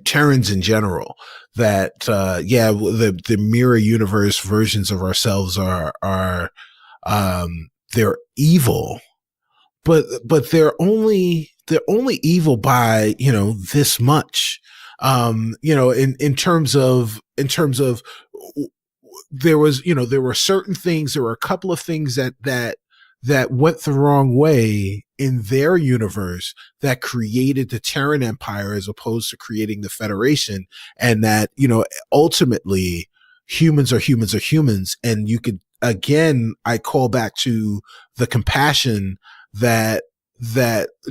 Terrans in general. That the mirror universe versions of ourselves are they're evil. But they're only evil by, this much. In terms of there were certain things, there were a couple of things that went the wrong way in their universe that created the Terran Empire as opposed to creating the Federation. And that, ultimately humans are humans. And you could, again, I call back to the compassion that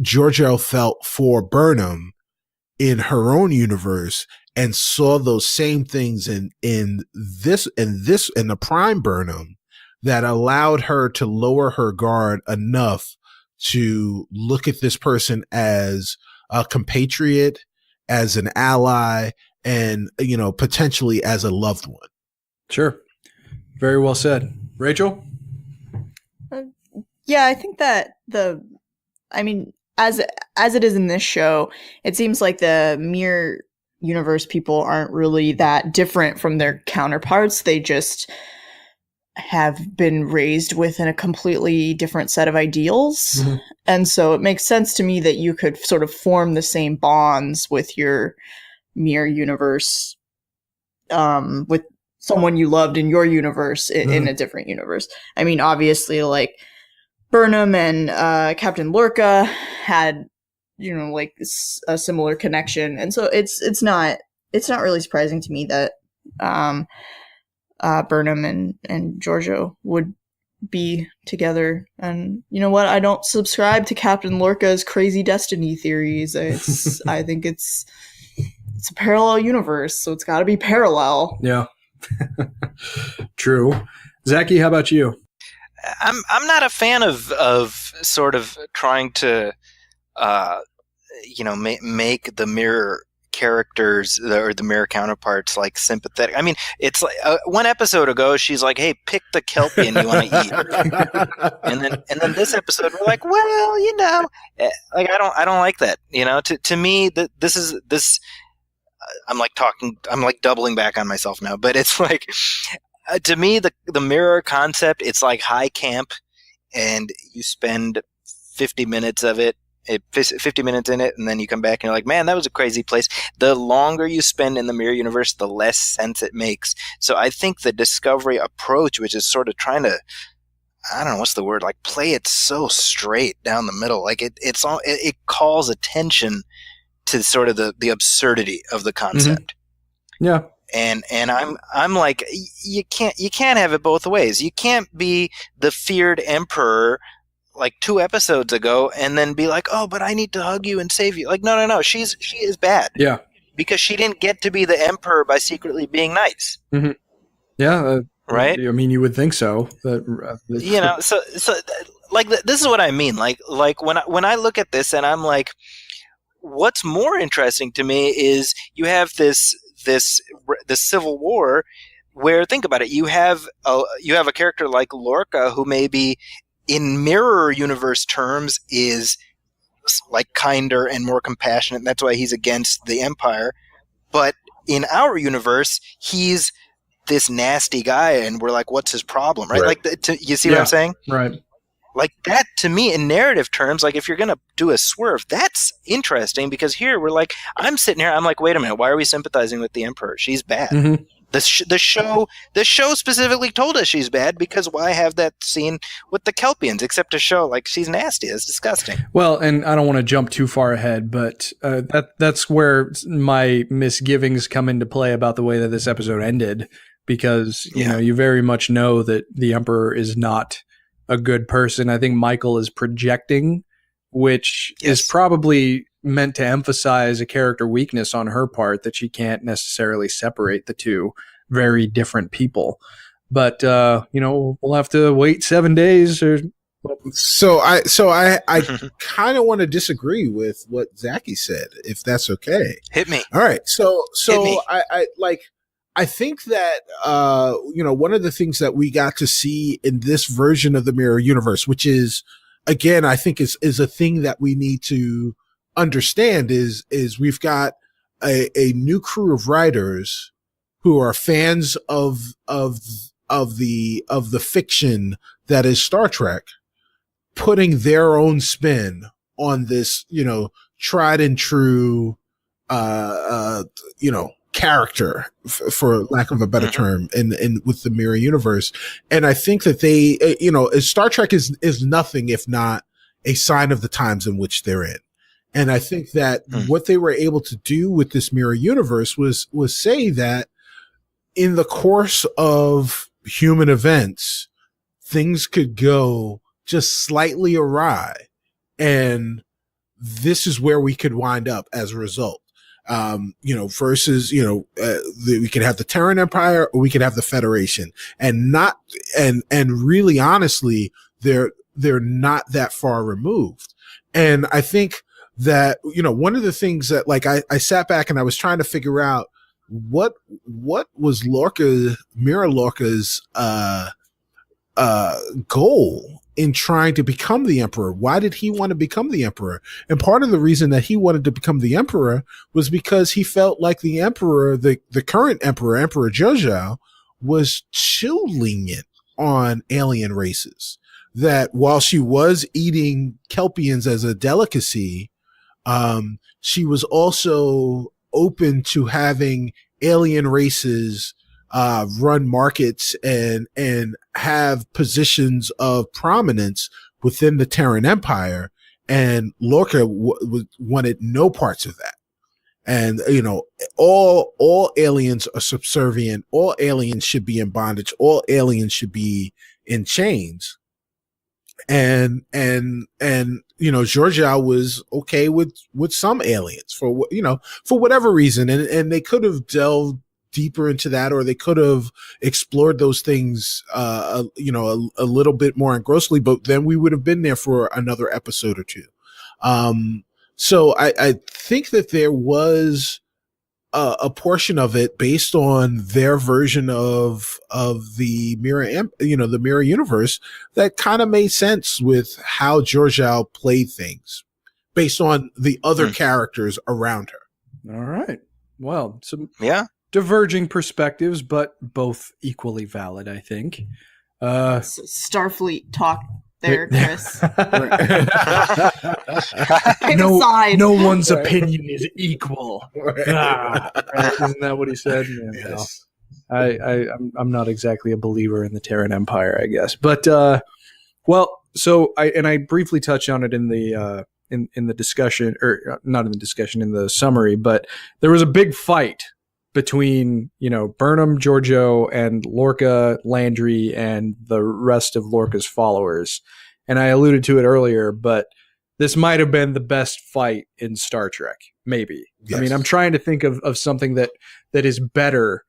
Giorgio felt for Burnham in her own universe, and saw those same things in the Prime Burnham, that allowed her to lower her guard enough to look at this person as a compatriot, as an ally, and potentially as a loved one. Sure. Very well said. Rachel? Yeah, I think that as it is in this show, it seems like the mirror universe people aren't really that different from their counterparts. They just have been raised within a completely different set of ideals. Mm-hmm. And so it makes sense to me that you could sort of form the same bonds with your mirror universe, with someone you loved in your universe in a different universe. I mean, obviously, like, Burnham and Captain Lorca had, a similar connection, and so it's not really surprising to me that Burnham and Giorgio would be together. And you know what? I don't subscribe to Captain Lorca's crazy destiny theories. I think it's a parallel universe, so it's got to be parallel. Yeah, true. Zaki, how about you? I'm not a fan of sort of trying to, make the mirror characters or the mirror counterparts like sympathetic. I mean, it's like one episode ago, she's like, "Hey, pick the Kelpian you want to eat," and then this episode, we're like, "Well, like I don't like that." To me, this. I'm like doubling back on myself now, but it's like. To me, the mirror concept, it's like high camp, and you spend 50 minutes of it, 50 minutes in it, and then you come back and you're like, man, that was a crazy place. The longer you spend in the mirror universe, the less sense it makes. So I think the Discovery approach, which is sort of trying to, I don't know, what's the word, like play it so straight down the middle, like it calls attention to sort of the absurdity of the concept. Mm-hmm. Yeah. And I'm like, you can't have it both ways. You can't be the feared emperor like 2 episodes ago and then be like, oh, but I need to hug you and save you. Like, no, she is bad. Yeah, because she didn't get to be the emperor by secretly being nice. Mm-hmm. Yeah, right. I mean, you would think so. So like this is what I mean. Like when I look at this and I'm like, what's more interesting to me is you have this Civil War where, think about it, you have a character like Lorca who maybe in mirror universe terms is like kinder and more compassionate, and that's why he's against the Empire, but in our universe he's this nasty guy and we're like, what's his problem, right? Like you see what I'm saying? Right. Like that, to me, in narrative terms, like if you're going to do a swerve, that's interesting, because here we're like, I'm sitting here, I'm like, wait a minute, why are we sympathizing with the Emperor? She's bad. Mm-hmm. The show specifically told us she's bad, because why have that scene with the Kelpians except to show like she's nasty? It's disgusting. Well, and I don't want to jump too far ahead, but that's where my misgivings come into play about the way that this episode ended, because you very much know that the Emperor is not a good person. I think Michael is projecting, which is probably meant to emphasize a character weakness on her part, that she can't necessarily separate the two very different people. But, we'll have to wait 7 days or So I kind of want to disagree with what Zaki said, if that's okay. Hit me. All right. So Hit me. I think that one of the things that we got to see in this version of the Mirror Universe, which is, again, I think is a thing that we need to understand, is we've got a new crew of writers who are fans of the fiction that is Star Trek, putting their own spin on this, tried and true, character, for lack of a better term, in with the Mirror Universe. And I think that they, Star Trek is nothing if not a sign of the times in which they're in. And I think that what they were able to do with this Mirror Universe was say that in the course of human events, things could go just slightly awry, and this is where we could wind up as a result. Versus, we could have the Terran Empire or we could have the Federation, and really honestly, they're not that far removed. And I think that, one of the things that, like, I sat back and I was trying to figure out what was Mirror Lorca's, goal in trying to become the Emperor. Why did he want to become the Emperor? And part of the reason that he wanted to become the Emperor was because he felt like the Emperor, the current Emperor, Emperor Zhou, was too lenient on alien races. That while she was eating Kelpians as a delicacy, she was also open to having alien races run markets and have positions of prominence within the Terran Empire. And Lorca wanted no parts of that. And, all aliens are subservient. All aliens should be in bondage. All aliens should be in chains. And Georgia was okay with some aliens for whatever reason. And they could have delved deeper into that, or they could have explored those things, a little bit more engrossingly, but then we would have been there for another episode or two. So I think that there was a portion of it based on their version of the the Mirror Universe that kind of made sense with how Georgia played things based on the other characters around her. All right. Well, some diverging perspectives, but both equally valid, I think. Starfleet talk there, Chris. No one's opinion is equal. Right. Isn't that what he said? Yeah, yes. No. I'm not exactly a believer in the Terran Empire, I guess. But so I briefly touched on it in the in the discussion, or not in the discussion, in the summary, but there was a big fight between, Burnham, Giorgio, and Lorca, Landry, and the rest of Lorca's followers. And I alluded to it earlier, but this might have been the best fight in Star Trek, maybe. Yes. I mean, I'm trying to think of something that is better,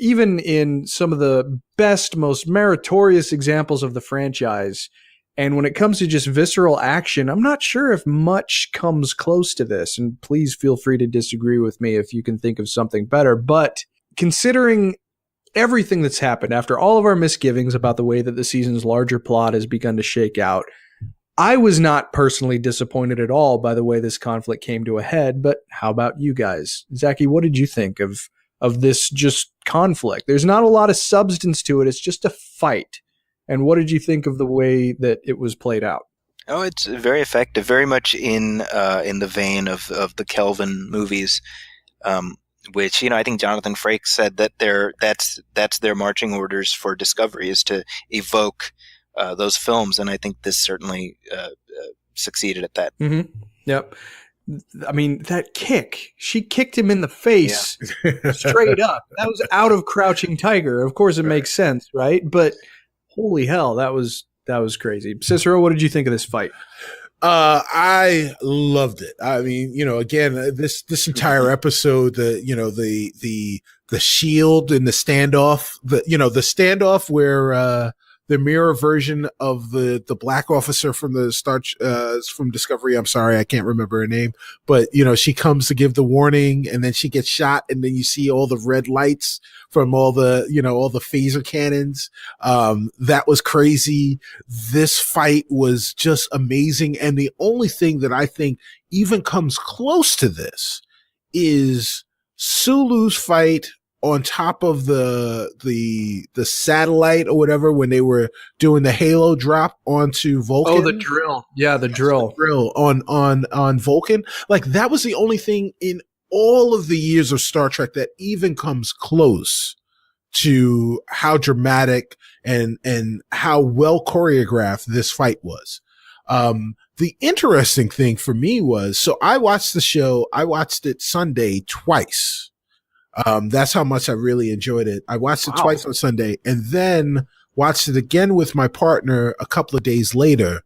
even in some of the best, most meritorious examples of the franchise. And when it comes to just visceral action, I'm not sure if much comes close to this. And please feel free to disagree with me if you can think of something better. But considering everything that's happened, after all of our misgivings about the way that the season's larger plot has begun to shake out, I was not personally disappointed at all by the way this conflict came to a head. But how about you guys? Zaki, what did you think of this just conflict? There's not a lot of substance to it. It's just a fight. And what did you think of the way that it was played out? Oh, it's very effective, very much in the vein of the Kelvin movies, which, I think Jonathan Frakes said that that's their marching orders for Discovery, is to evoke those films, and I think this certainly succeeded at that. Mm-hmm. Yep. I mean, that kick, she kicked him in the face straight up. That was out of Crouching Tiger. Of course, it makes sense, right? But holy hell, that was crazy. Cicero, what did you think of this fight? I loved it. I mean, again, this entire episode, the shield and the standoff, the standoff where the mirror version of the black officer from from Discovery. I'm sorry, I can't remember her name, but she comes to give the warning, and then she gets shot, and then you see all the red lights from all the all the phaser cannons. That was crazy. This fight was just amazing, and the only thing that I think even comes close to this is Sulu's fight on top of the satellite or whatever, when they were doing the halo drop onto Vulcan. Oh, the drill. Yeah, the drill. On Vulcan. Like, that was the only thing in all of the years of Star Trek that even comes close to how dramatic and how well choreographed this fight was. The interesting thing for me was, so I watched the show, I watched it Sunday twice. That's how much I really enjoyed it. I watched it twice on Sunday, and then watched it again with my partner a couple of days later.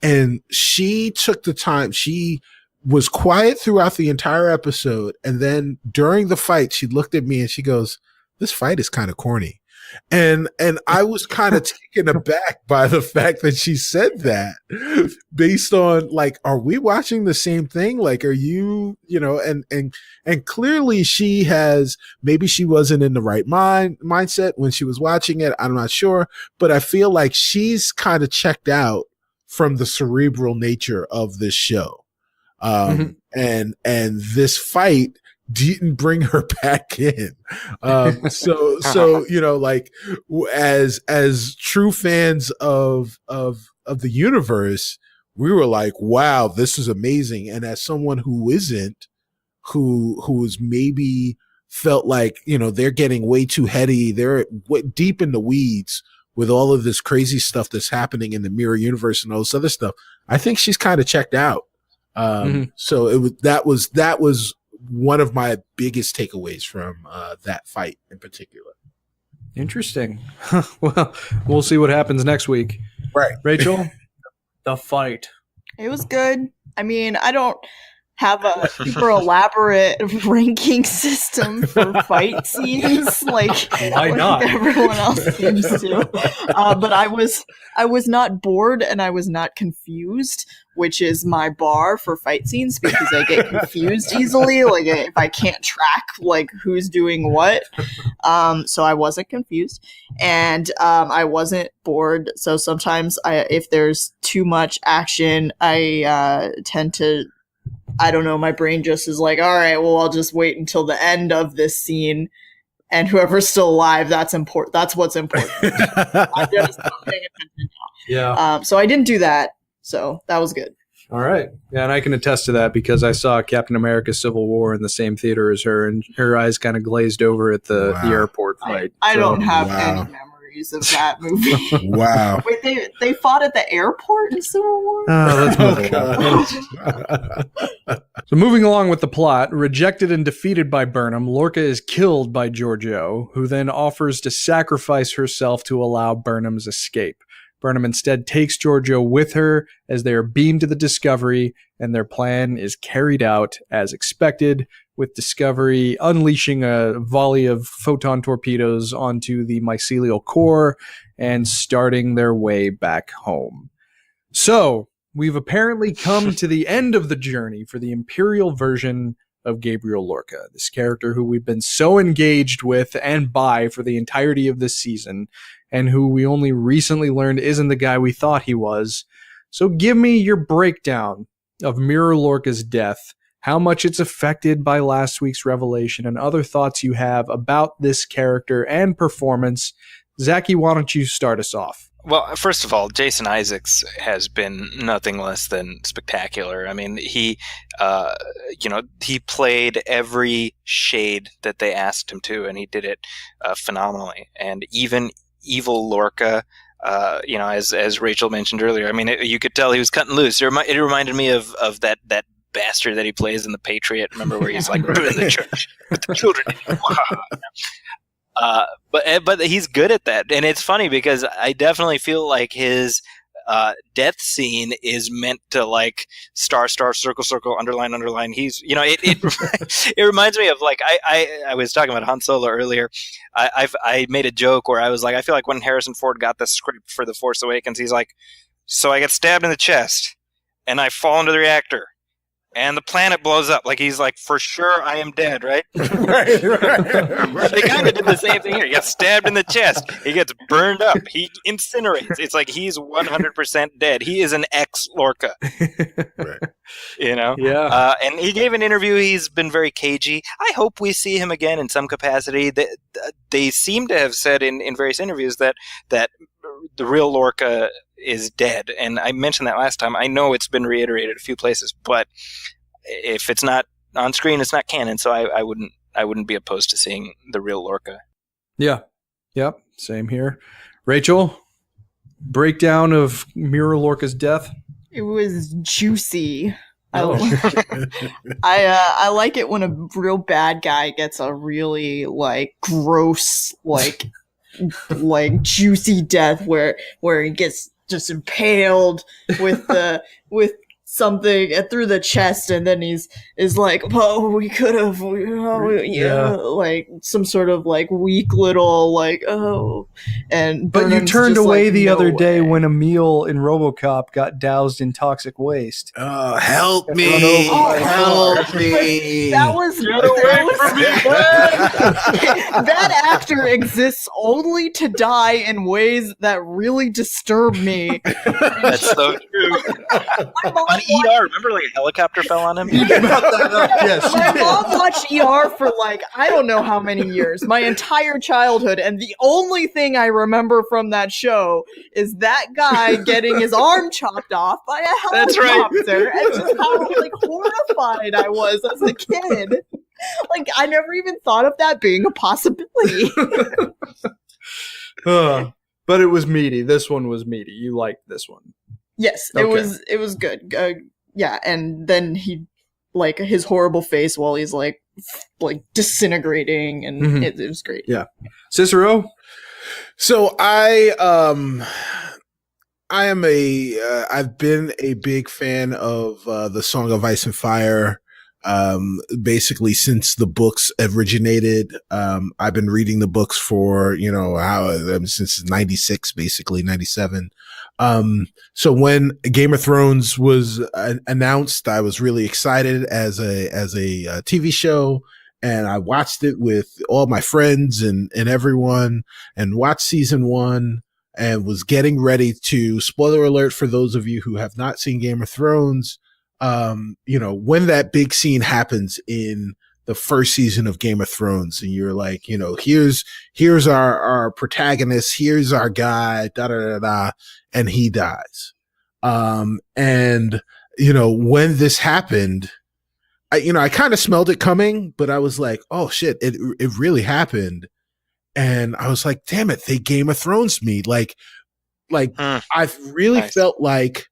And she took the time. She was quiet throughout the entire episode. And then during the fight, she looked at me and she goes, "This fight is kind of corny." And I was kind of taken aback by the fact that she said that, based on, like, are we watching the same thing? Like, are you, and clearly maybe she wasn't in the right mindset when she was watching it. I'm not sure, but I feel like she's kind of checked out from the cerebral nature of this show. And this fight didn't bring her back in. So like, as true fans of the universe, we were like, wow, this is amazing. And as someone who isn't, who's maybe felt like, they're getting way too heady, they're deep in the weeds with all of this crazy stuff that's happening in the mirror universe and all this other stuff, I think she's kind of checked out. So that was one of my biggest takeaways from that fight in particular. Interesting. Well, we'll see what happens next week. Right. Rachel, the fight. It was good. I mean, I don't have a super elaborate ranking system for fight scenes like everyone else seems to. But I was not bored and I was not confused, which is my bar for fight scenes, because I get confused easily, like if I can't track like who's doing what. So I wasn't confused, and I wasn't bored. So sometimes if there's too much action, I tend to, I don't know, my brain just is like, all right, well, I'll just wait until the end of this scene, and whoever's still alive, that's important. That's what's important. I'm just not paying attention now. Yeah. So I didn't do that. So that was good. All right. Yeah, and I can attest to that, because I saw Captain America Civil War in the same theater as her, and her eyes kind of glazed over at the airport fight. I don't have any memories of that movie. Wow. Wait, they fought at the airport in Civil War? Let's move on. So moving along with the plot, rejected and defeated by Burnham, Lorca is killed by Georgiou, who then offers to sacrifice herself to allow Burnham's escape. Burnham instead takes Georgiou with her as they are beamed to the Discovery, and their plan is carried out as expected, with Discovery unleashing a volley of photon torpedoes onto the mycelial core and starting their way back home. So, we've apparently come to the end of the journey for the Imperial version of Gabriel Lorca, this character who we've been so engaged with and by for the entirety of this season, and who we only recently learned isn't the guy we thought he was. So give me your breakdown of Mirror Lorca's death, how much it's affected by last week's revelation, and other thoughts you have about this character and performance. Zaki, why don't you start us off? Well, first of all, Jason Isaacs has been nothing less than spectacular. I mean, he played every shade that they asked him to, and he did it phenomenally. And even evil Lorca, as Rachel mentioned earlier, I mean, you could tell he was cutting loose. It reminded me of that bastard that he plays in The Patriot. Remember, where he's like, "Burn the church with the children." But he's good at that, and it's funny because I definitely feel like his death scene is meant to like star, circle, circle, underline. He's, it it reminds me of like I was talking about Han Solo earlier. I made a joke where I was like, I feel like when Harrison Ford got the script for The Force Awakens, he's like, so I get stabbed in the chest and I fall into the reactor and the planet blows up. Like, he's like, for sure I am dead, right? right. They kind of did the same thing here. He gets stabbed in the chest. He gets burned up. He incinerates. It's like he's 100% dead. He is an ex-Lorca. Right. Yeah. And he gave an interview. He's been very cagey. I hope we see him again in some capacity. They seem to have said in various interviews that the real Lorca is dead. And I mentioned that last time. I know it's been reiterated a few places, but if it's not on screen, it's not canon. So I wouldn't be opposed to seeing the real Lorca. Yeah. Yep. Same here. Rachel, breakdown of Mira Lorca's death. It was juicy. Oh. I like it when a real bad guy gets a really like gross like juicy death where he gets just impaled with something through the chest, and then is like, oh, we could have, like some sort of like weak little like, oh, and but you Burnham's turned just away like, the no other day way. when Emil in RoboCop got doused in toxic waste. Oh, help Run me! over. Help me! That was that actor exists only to die in ways that really disturb me. That's so true. On ER, remember like a helicopter fell on him? Yes, My mom watched ER for like, I don't know how many years, my entire childhood, and the only thing I remember from that show is that guy getting his arm chopped off by a That's right. helicopter, and just how like horrified I was as a kid. Like, I never even thought of that being a possibility. But it was meaty. This one was meaty. You liked this one. Yes, it was good. Yeah, and then he, like, his horrible face while he's like disintegrating, and it was great. Yeah, Cicero. So I've been a big fan of the Song of Ice and Fire. Basically since the books originated. I've been reading the books for, since 96, basically 97. So when Game of Thrones was announced, I was really excited as a TV show, and I watched it with all my friends and everyone, and watched season 1, and was getting ready to, spoiler alert for those of you who have not seen Game of Thrones, when that big scene happens in the first season of Game of Thrones, and you're like, here's our protagonist, here's our guy, and he dies. When this happened, I kind of smelled it coming, but I was like, oh shit, it really happened. And I was like, damn it, they Game of Thrones me. I've really felt like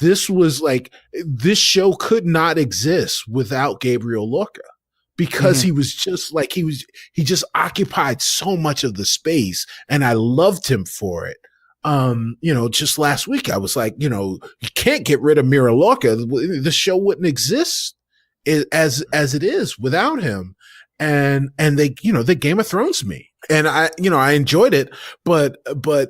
this was like, this show could not exist without Gabriel Lorca, because he was just like, he just occupied so much of the space, and I loved him for it. Just last week I was like, you can't get rid of Mira Lorca. The show wouldn't exist as it is without him. And they Game of Thrones me. And I enjoyed it, but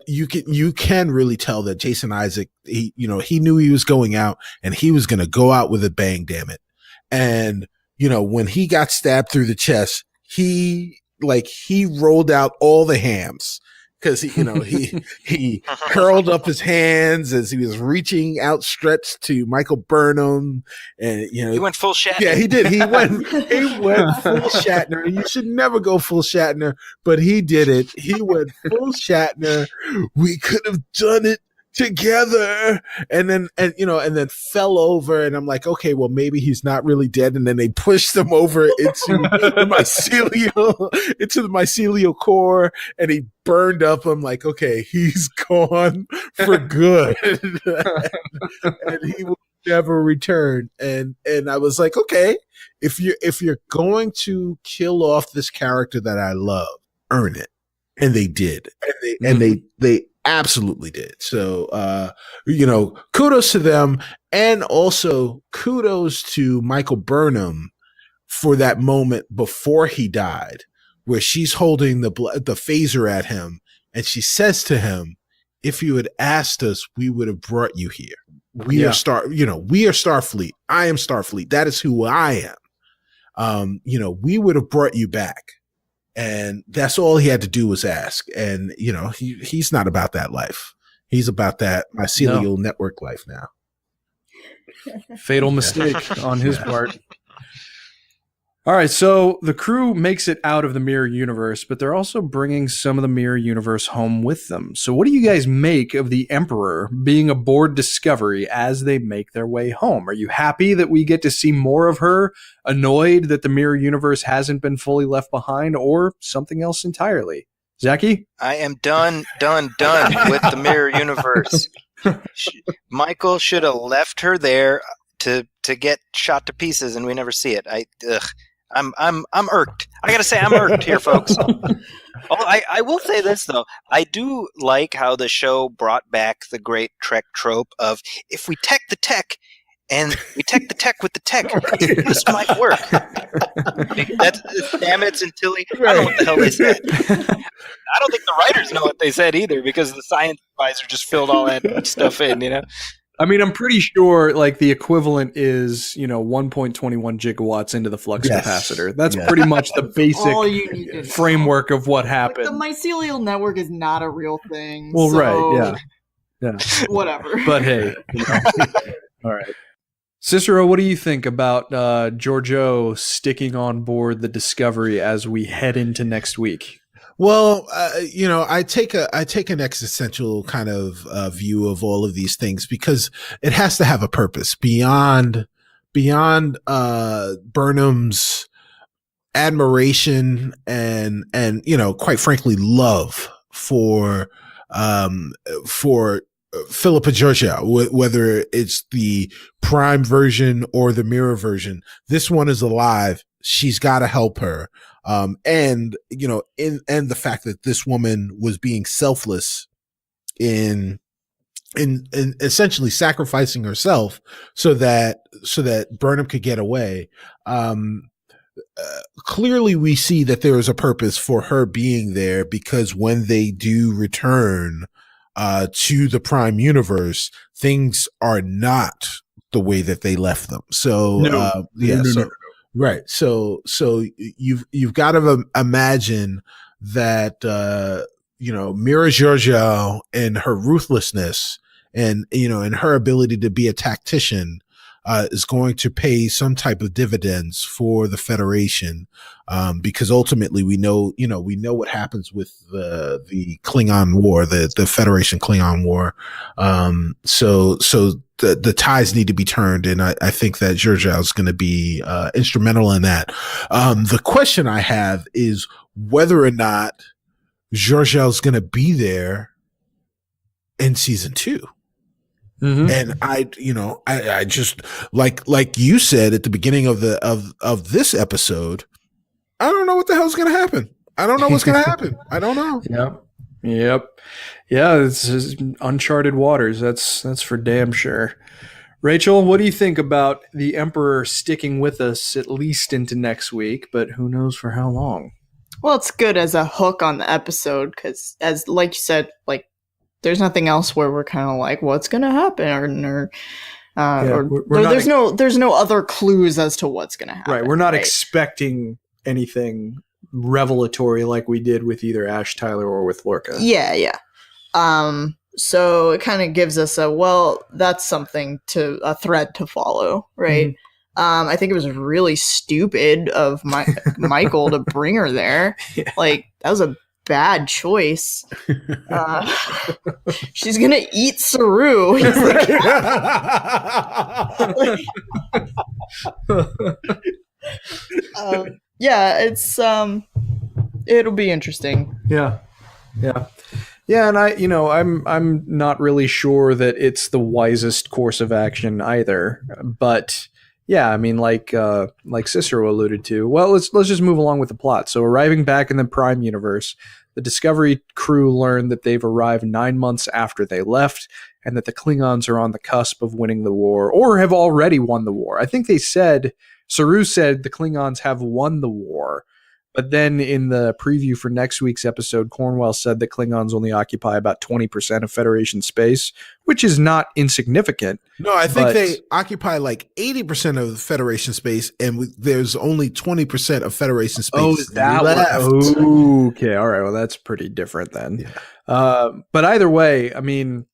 you can really tell that Jason Isaac, he knew he was going out, and he was going to go out with a bang, damn it. And, when he got stabbed through the chest, he rolled out all the hams, because he curled up his hands as he was reaching outstretched to Michael Burnham, and he went full Shatner. Yeah, he did. He went full Shatner. You should never go full Shatner, but he did it. He went full Shatner. We could have done it together, and then fell over, and I'm like, okay, well, maybe he's not really dead. And then they pushed him over into the mycelial core, and he burned up. I'm like, okay, he's gone for good. And he will never return. And I was like, okay, if you're going to kill off this character that I love, earn it. And they did. And they absolutely did. So, kudos to them. And also kudos to Michael Burnham for that moment before he died, where she's holding the phaser at him. And she says to him, if you had asked us, we would have brought you here. We are Starfleet. I am Starfleet. That is who I am. We would have brought you back. And that's all he had to do was ask. And, he's not about that life. He's about that mycelial network life now. Fatal mistake on his part. All right, so the crew makes it out of the mirror universe, but they're also bringing some of the mirror universe home with them. So what do you guys make of the Emperor being aboard Discovery as they make their way home? Are you happy that we get to see more of her, annoyed that the mirror universe hasn't been fully left behind, or something else entirely? Zaki? I am done with the mirror universe. Michael should have left her there to get shot to pieces, and we never see it. I'm irked. I gotta say, I'm irked here, folks. I will say this though. I do like how the show brought back the great Trek trope of if we tech the tech, and we tech the tech with the tech, this might work. That's Stamets and Tilly. I don't know what the hell they said. I don't think the writers know what they said either, because the science advisor just filled all that stuff in. I mean, I'm pretty sure like the equivalent is, 1.21 gigawatts into the flux capacitor. That's pretty much the basic framework of what happened. Like, the mycelial network is not a real thing. Well, right, yeah. Whatever. But hey, all right. Cicero, what do you think about Georgiou sticking on board the Discovery as we head into next week? Well, I take an existential kind of view of all of these things, because it has to have a purpose beyond Burnham's admiration and quite frankly love for Philippa Georgiou, whether it's the prime version or the mirror version. This one is alive. She's got to help her. And the fact that this woman was being selfless in essentially sacrificing herself so that Burnham could get away. Clearly we see that there is a purpose for her being there, because when they do return to the Prime universe, things are not the way that they left them. So, no. Right. So you've got to imagine that, Mira Georgiou and her ruthlessness and, and her ability to be a tactician, is going to pay some type of dividends for the Federation. Because ultimately we know what happens with the Klingon War, the Federation Klingon War. So the ties need to be turned. And I think that Georgiou is going to be, instrumental in that. The question I have is whether or not Georgiou is going to be there in season 2. Mm-hmm. And I just like you said at the beginning of this episode, I don't know what the hell's going to happen. I don't know what's going to happen. I don't know. Yep. Yeah, it's uncharted waters. That's for damn sure. Rachel, what do you think about the Emperor sticking with us at least into next week, but who knows for how long? Well, it's good as a hook on the episode, because as like you said, like there's nothing else where we're kind of like, what's going to happen, or there's no other clues as to what's going to happen. Right, we're not expecting anything revelatory like we did with either Ash Tyler or with Lorca. Yeah. So it kind of gives us that's a thread to follow, right? Mm-hmm. I think it was really stupid of Michael to bring her there. Yeah. Like, that was a bad choice. She's gonna eat Saru. He's like, it's it'll be interesting. Yeah, and I'm not really sure that it's the wisest course of action either, but yeah, I mean, like Cicero alluded to. Well, let's just move along with the plot. So, arriving back in the Prime universe, The Discovery crew learned that they've arrived 9 months after they left, and that the Klingons are on the cusp of winning the war, or have already won the war. I think Saru said the Klingons have won the war, but then in the preview for next week's episode, Cornwell said that Klingons only occupy about 20% of Federation space, which is not insignificant. No, I think they occupy like 80% of the Federation space, and there's only 20% of Federation space left. Okay, all right. Well, that's pretty different then. Yeah. But either way, I mean,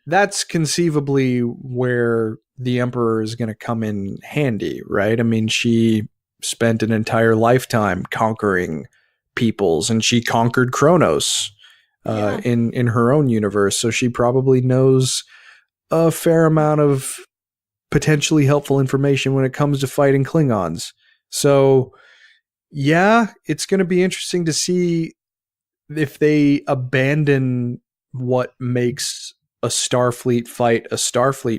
that's conceivably where the Emperor is going to come in handy, right? I mean, she spent an entire lifetime conquering peoples, and she conquered Kronos in her own universe. So she probably knows a fair amount of potentially helpful information when it comes to fighting Klingons. So yeah, it's going to be interesting to see if they abandon what makes a Starfleet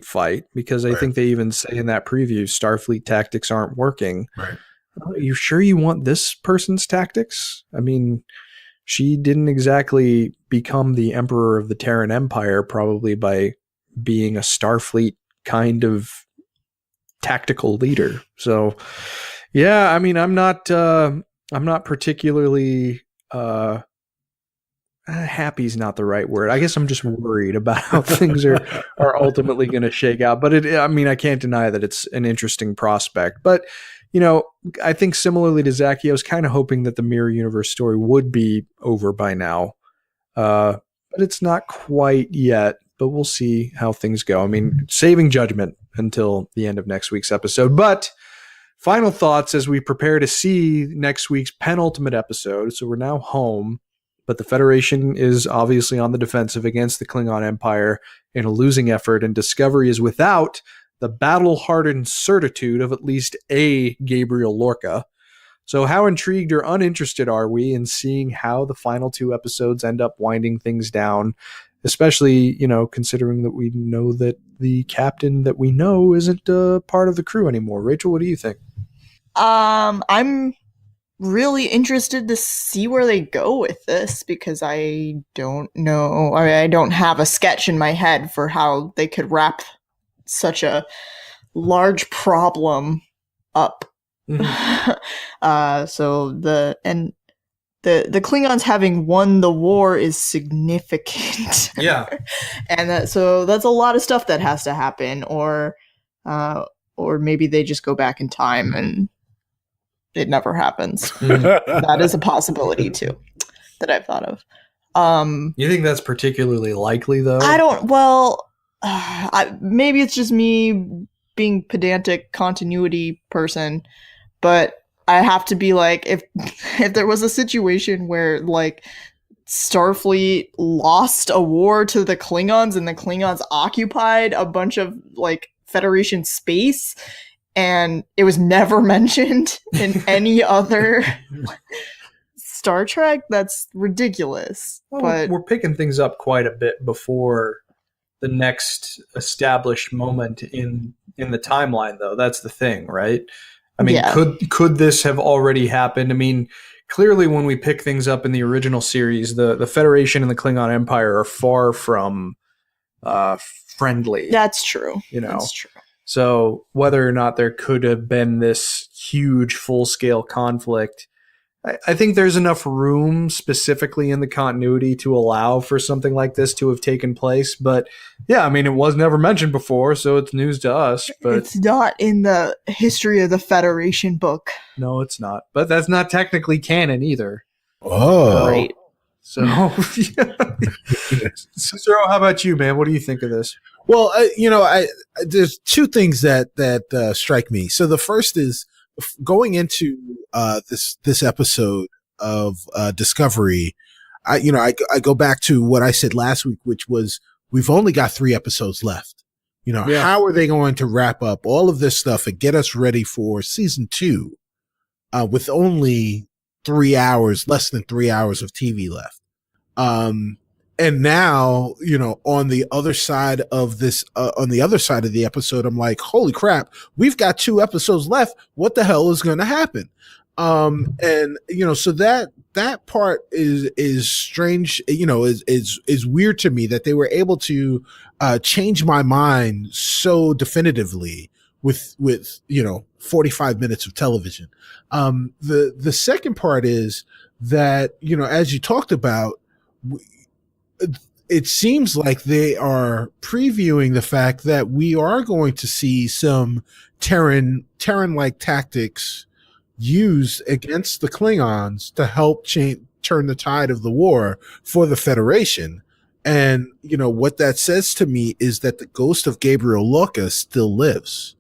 fight, because I think they even say in that preview, Starfleet tactics aren't working. Right. Are you sure you want this person's tactics? I mean, she didn't exactly become the Emperor of the Terran Empire probably by being a Starfleet kind of tactical leader. So, yeah, I mean, I'm not particularly happy is not the right word. I guess I'm just worried about how things are ultimately going to shake out. But I can't deny that it's an interesting prospect. But I think similarly to Zaki, I was kind of hoping that the Mirror Universe story would be over by now. But it's not quite yet, but we'll see how things go. I mean, saving judgment until the end of next week's episode. But final thoughts as we prepare to see next week's penultimate episode. So we're now home, but the Federation is obviously on the defensive against the Klingon Empire in a losing effort, and Discovery is without the battle-hardened certitude of at least a Gabriel Lorca. So how intrigued or uninterested are we in seeing how the final 2 episodes end up winding things down, especially, considering that we know that the captain that we know isn't part of the crew anymore? Rachel, what do you think? I'm really interested to see where they go with this, because I don't know. I don't have a sketch in my head for how they could wrap such a large problem up. Mm-hmm. So the Klingons having won the war is significant. Yeah. And so that's a lot of stuff that has to happen, or maybe they just go back in time and it never happens. That is a possibility too that I've thought of. You think that's particularly likely, though? I don't. Well, maybe it's just me being pedantic continuity person, but I have to be like, if there was a situation where like Starfleet lost a war to the Klingons and the Klingons occupied a bunch of like Federation space, and it was never mentioned in any other Star Trek, that's ridiculous. Well, but we're picking things up quite a bit before the next established moment in the timeline, though. That's the thing, right? I mean, could this have already happened? I mean, clearly when we pick things up in the original series, the Federation and the Klingon Empire are far from friendly. That's true. That's true. So whether or not there could have been this huge full-scale conflict, I think there's enough room specifically in the continuity to allow for something like this to have taken place. But yeah, I mean, it was never mentioned before, so it's news to us. But it's not in the history of the Federation book. No, it's not. But that's not technically canon either. Oh. Right. So, Cicero, how about you, man? What do you think of this? Well, there's 2 things that strike me. So the first is going into this episode of Discovery. I go back to what I said last week, which was we've only got 3 episodes left. How are they going to wrap up all of this stuff and get us ready for season 2 with only 3 hours, less than 3 hours of TV left? And now, on the other side of this, on the other side of the episode, I'm like, holy crap, we've got 2 episodes left. What the hell is going to happen? And so that part is strange, is weird to me that they were able to change my mind so definitively with 45 minutes of television. The second part is that, as you talked about, it seems like they are previewing the fact that we are going to see some Terran-like tactics used against the Klingons to help turn the tide of the war for the Federation. And, what that says to me is that the ghost of Gabriel Lorca still lives.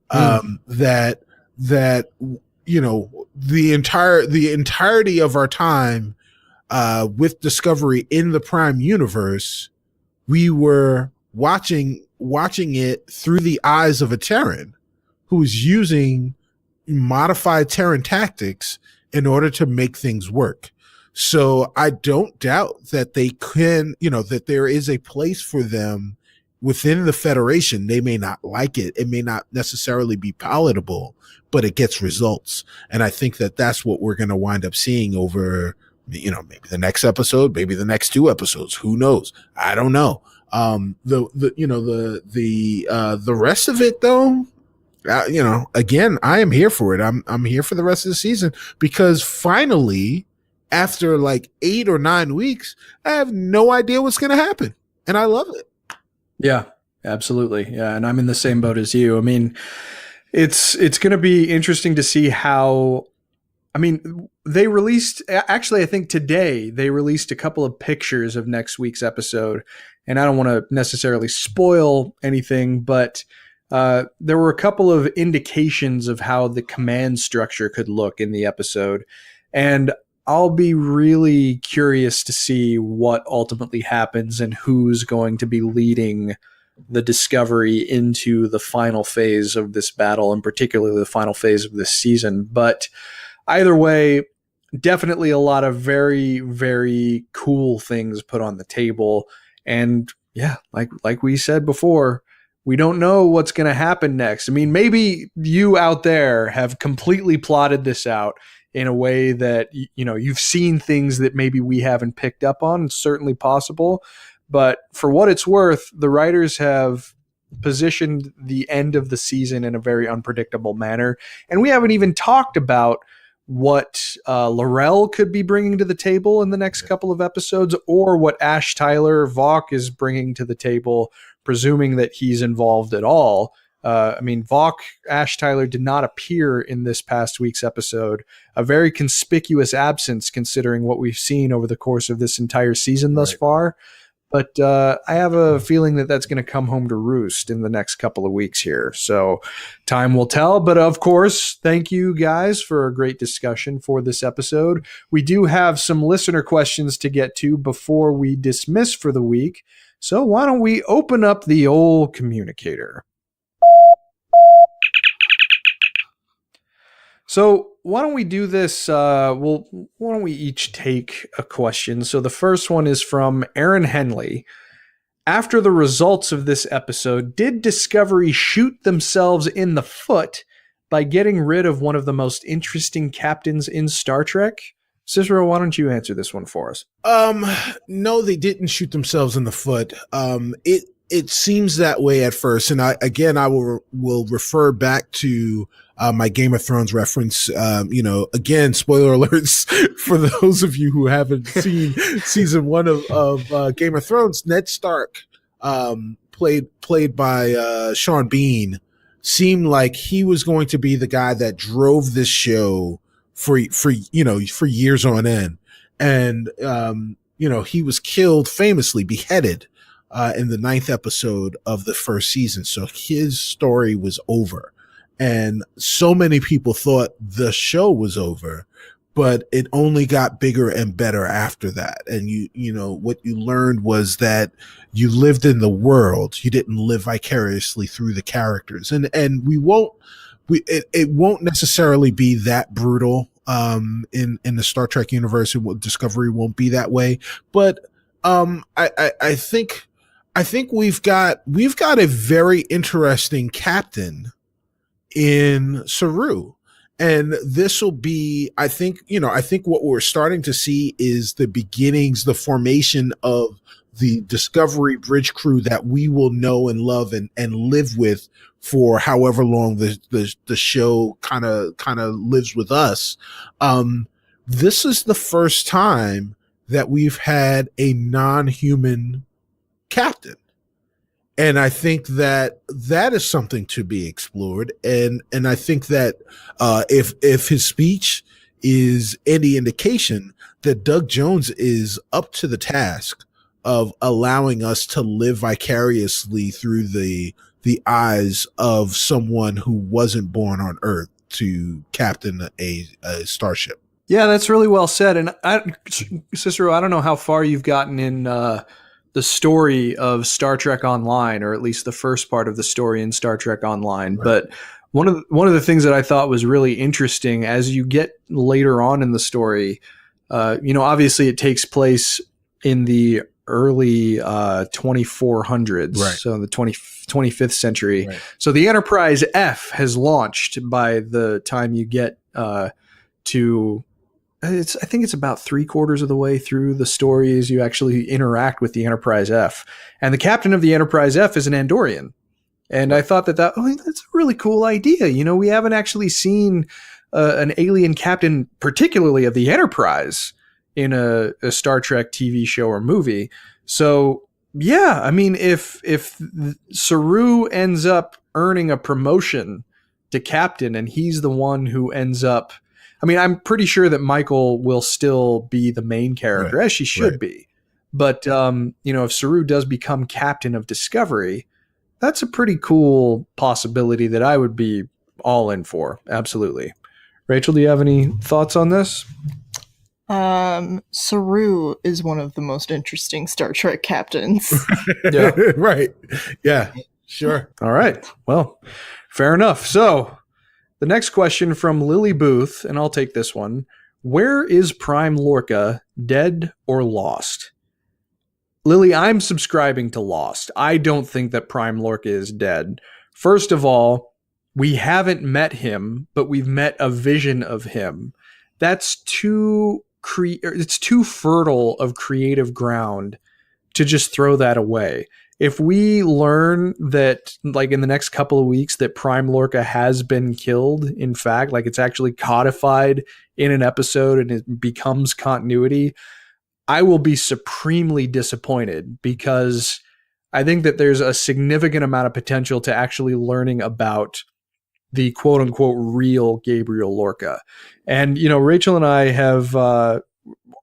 That the entirety of our time with Discovery in the Prime universe, we were watching it through the eyes of a Terran who is using modified Terran tactics in order to make things work. So I don't doubt that they can, that there is a place for them within the Federation. They may not like it. It may not necessarily be palatable, but it gets results. And I think that that's what we're going to wind up seeing over, maybe the next episode, maybe the next 2 episodes. Who knows? I don't know. The rest of it though, again, I am here for it. I'm here for the rest of the season because finally, after like 8 or 9 weeks, I have no idea what's going to happen. And I love it. Yeah, absolutely. Yeah. And I'm in the same boat as you. I mean, it's going to be interesting to see how, they released, actually, I think today they released a couple of pictures of next week's episode, and I don't want to necessarily spoil anything, but there were a couple of indications of how the command structure could look in the episode. And I'll be really curious to see what ultimately happens and who's going to be leading the Discovery into the final phase of this battle, and particularly the final phase of this season. But either way, definitely a lot of very, very cool things put on the table. And yeah, like we said before, we don't know what's going to happen next. I mean, maybe you out there have completely plotted this out in a way that, you've seen things that maybe we haven't picked up on. It's certainly possible. But for what it's worth, the writers have positioned the end of the season in a very unpredictable manner. And we haven't even talked about what L'Rell could be bringing to the table in the next couple of episodes, or what Ash Tyler Vok is bringing to the table, presuming that he's involved at all. Vok, Ash Tyler, did not appear in this past week's episode. A very conspicuous absence considering what we've seen over the course of this entire season thus far. But I have a feeling that that's going to come home to roost in the next couple of weeks here. So time will tell. But of course, thank you guys for a great discussion for this episode. We do have some listener questions to get to before we dismiss for the week. So why don't we open up the old communicator? So why don't we do this? Why don't we each take a question? So the first one is from Aaron Henley. After the results of this episode, did Discovery shoot themselves in the foot by getting rid of one of the most interesting captains in Star Trek? Cicero, why don't you answer this one for us? No, they didn't shoot themselves in the foot. It seems that way at first, and I will refer back to my Game of Thrones reference. Again, spoiler alerts for those of you who haven't seen season 1 of Game of Thrones. Ned Stark, played by Sean Bean, seemed like he was going to be the guy that drove this show for years on end, and he was killed, famously beheaded in the 9th episode of the first season. So his story was over. And so many people thought the show was over, but it only got bigger and better after that. And what you learned was that you lived in the world. You didn't live vicariously through the characters. And it won't necessarily be that brutal in the Star Trek universe. Discovery won't be that way. But I think we've got a very interesting captain in Saru. And this will be, I think what we're starting to see is the beginnings, the formation of the Discovery bridge crew that we will know and love and live with for however long the show kind of lives with us. This is the first time that we've had a non-human captain. And I think that is something to be explored. And I think that, if his speech is any indication, that Doug Jones is up to the task of allowing us to live vicariously through the eyes of someone who wasn't born on Earth to captain a starship. Yeah, that's really well said. And Cicero, I don't know how far you've gotten in the story of Star Trek Online, or at least the first part of the story in Star Trek Online. Right. But one of the things that I thought was really interesting as you get later on in the story, obviously it takes place in the early 2400s, right. So in the 25th century. Right. So the Enterprise F has launched by the time you get to... I think it's about 3/4 of the way through the story as you actually interact with the Enterprise F. And the captain of the Enterprise F is an Andorian. And I thought that's a really cool idea. We haven't actually seen an alien captain, particularly of the Enterprise, in a Star Trek TV show or movie. So, yeah, I mean, if Saru ends up earning a promotion to captain and he's the one who ends up... I mean, I'm pretty sure that Michael will still be the main character, right, as she should be. But, if Saru does become captain of Discovery, that's a pretty cool possibility that I would be all in for. Absolutely. Rachel, do you have any thoughts on this? Saru is one of the most interesting Star Trek captains. Yeah. Right. Yeah, sure. All right. Well, fair enough. So... the next question from Lily Booth, and I'll take this one. Where is Prime Lorca, dead or lost? Lily, I'm subscribing to lost. I don't think that Prime Lorca is dead. First of all, we haven't met him, but we've met a vision of him. That's it's too fertile of creative ground to just throw that away. If we learn that, like in the next couple of weeks, that Prime Lorca has been killed, in fact, like it's actually codified in an episode and it becomes continuity, I will be supremely disappointed, because I think that there's a significant amount of potential to actually learning about the quote unquote real Gabriel Lorca. And, Rachel and I have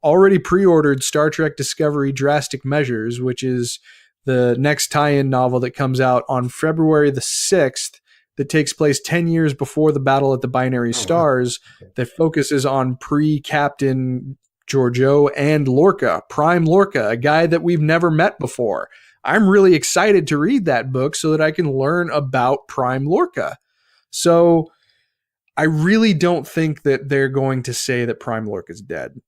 already pre-ordered Star Trek Discovery Drastic Measures, which is the next tie-in novel that comes out on February the 6th that takes place 10 years before the Battle at the Binary Stars, that focuses on pre-Captain Georgiou and Lorca, Prime Lorca, a guy that we've never met before. I'm really excited to read that book so that I can learn about Prime Lorca. So I really don't think that they're going to say that Prime Lorca is dead.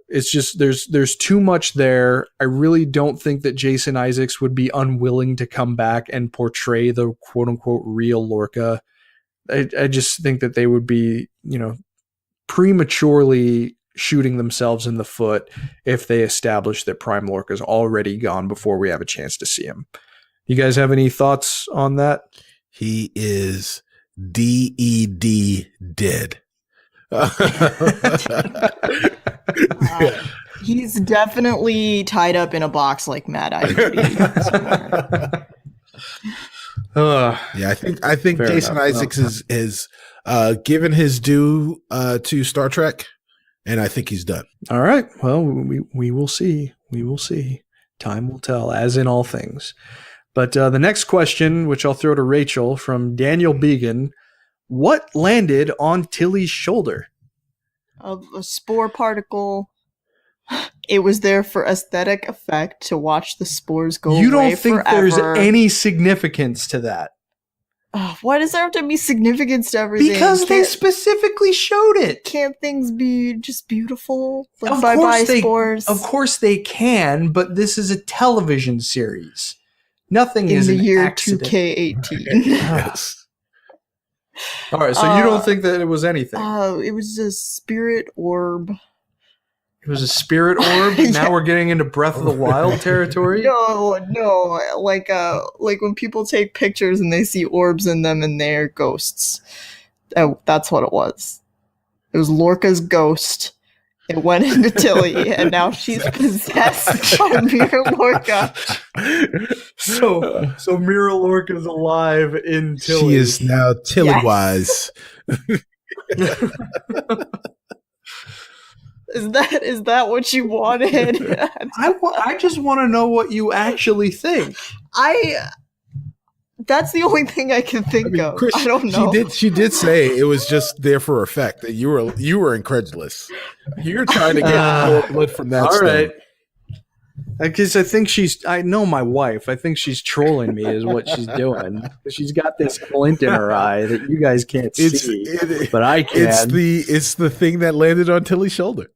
It's just there's too much there. I really don't think that Jason Isaacs would be unwilling to come back and portray the quote unquote real Lorca. I just think that they would be, prematurely shooting themselves in the foot if they establish that Prime Lorca's already gone before we have a chance to see him. You guys have any thoughts on that? He is DED dead. He's definitely tied up in a box like Mad Eye. Yeah, I think Jason Isaacs is given his due to Star Trek, and I think he's done. All right. Well, we will see. We will see. Time will tell, as in all things. But the next question, which I'll throw to Rachel, from Daniel Began. What landed on Tilly's shoulder? A spore particle. It was there for aesthetic effect to watch the spores go away. You don't think forever. There's any significance to that? Why does there have to be significance to everything? Because they specifically showed it. Can't things be just beautiful? Like bye-bye spores? Of course they can, but this is a television series. Nothing is in the year accident. 2K18. Yes. All right, so you don't think that it was anything? It was a spirit orb. It was a spirit orb? Yeah. Now we're getting into Breath of the Wild territory? No, like when people take pictures and they see orbs in them and they're ghosts. That's what it was. It was Lorca's ghost. It went into Tilly, and now she's possessed by Mira Lorca. So Mira Lorca's alive in Tilly. She is now Tilly-wise. Is that what you wanted? I just want to know what you actually think. That's the only thing I can think of. Chris, I don't know. She did say it was just there for effect. That you were incredulous. You're trying to get more blood from that. All right. Because I know my wife. I think she's trolling me is what she's doing. She's got this glint in her eye that you guys can't see, but I can. It's the thing that landed on Tilly's shoulder.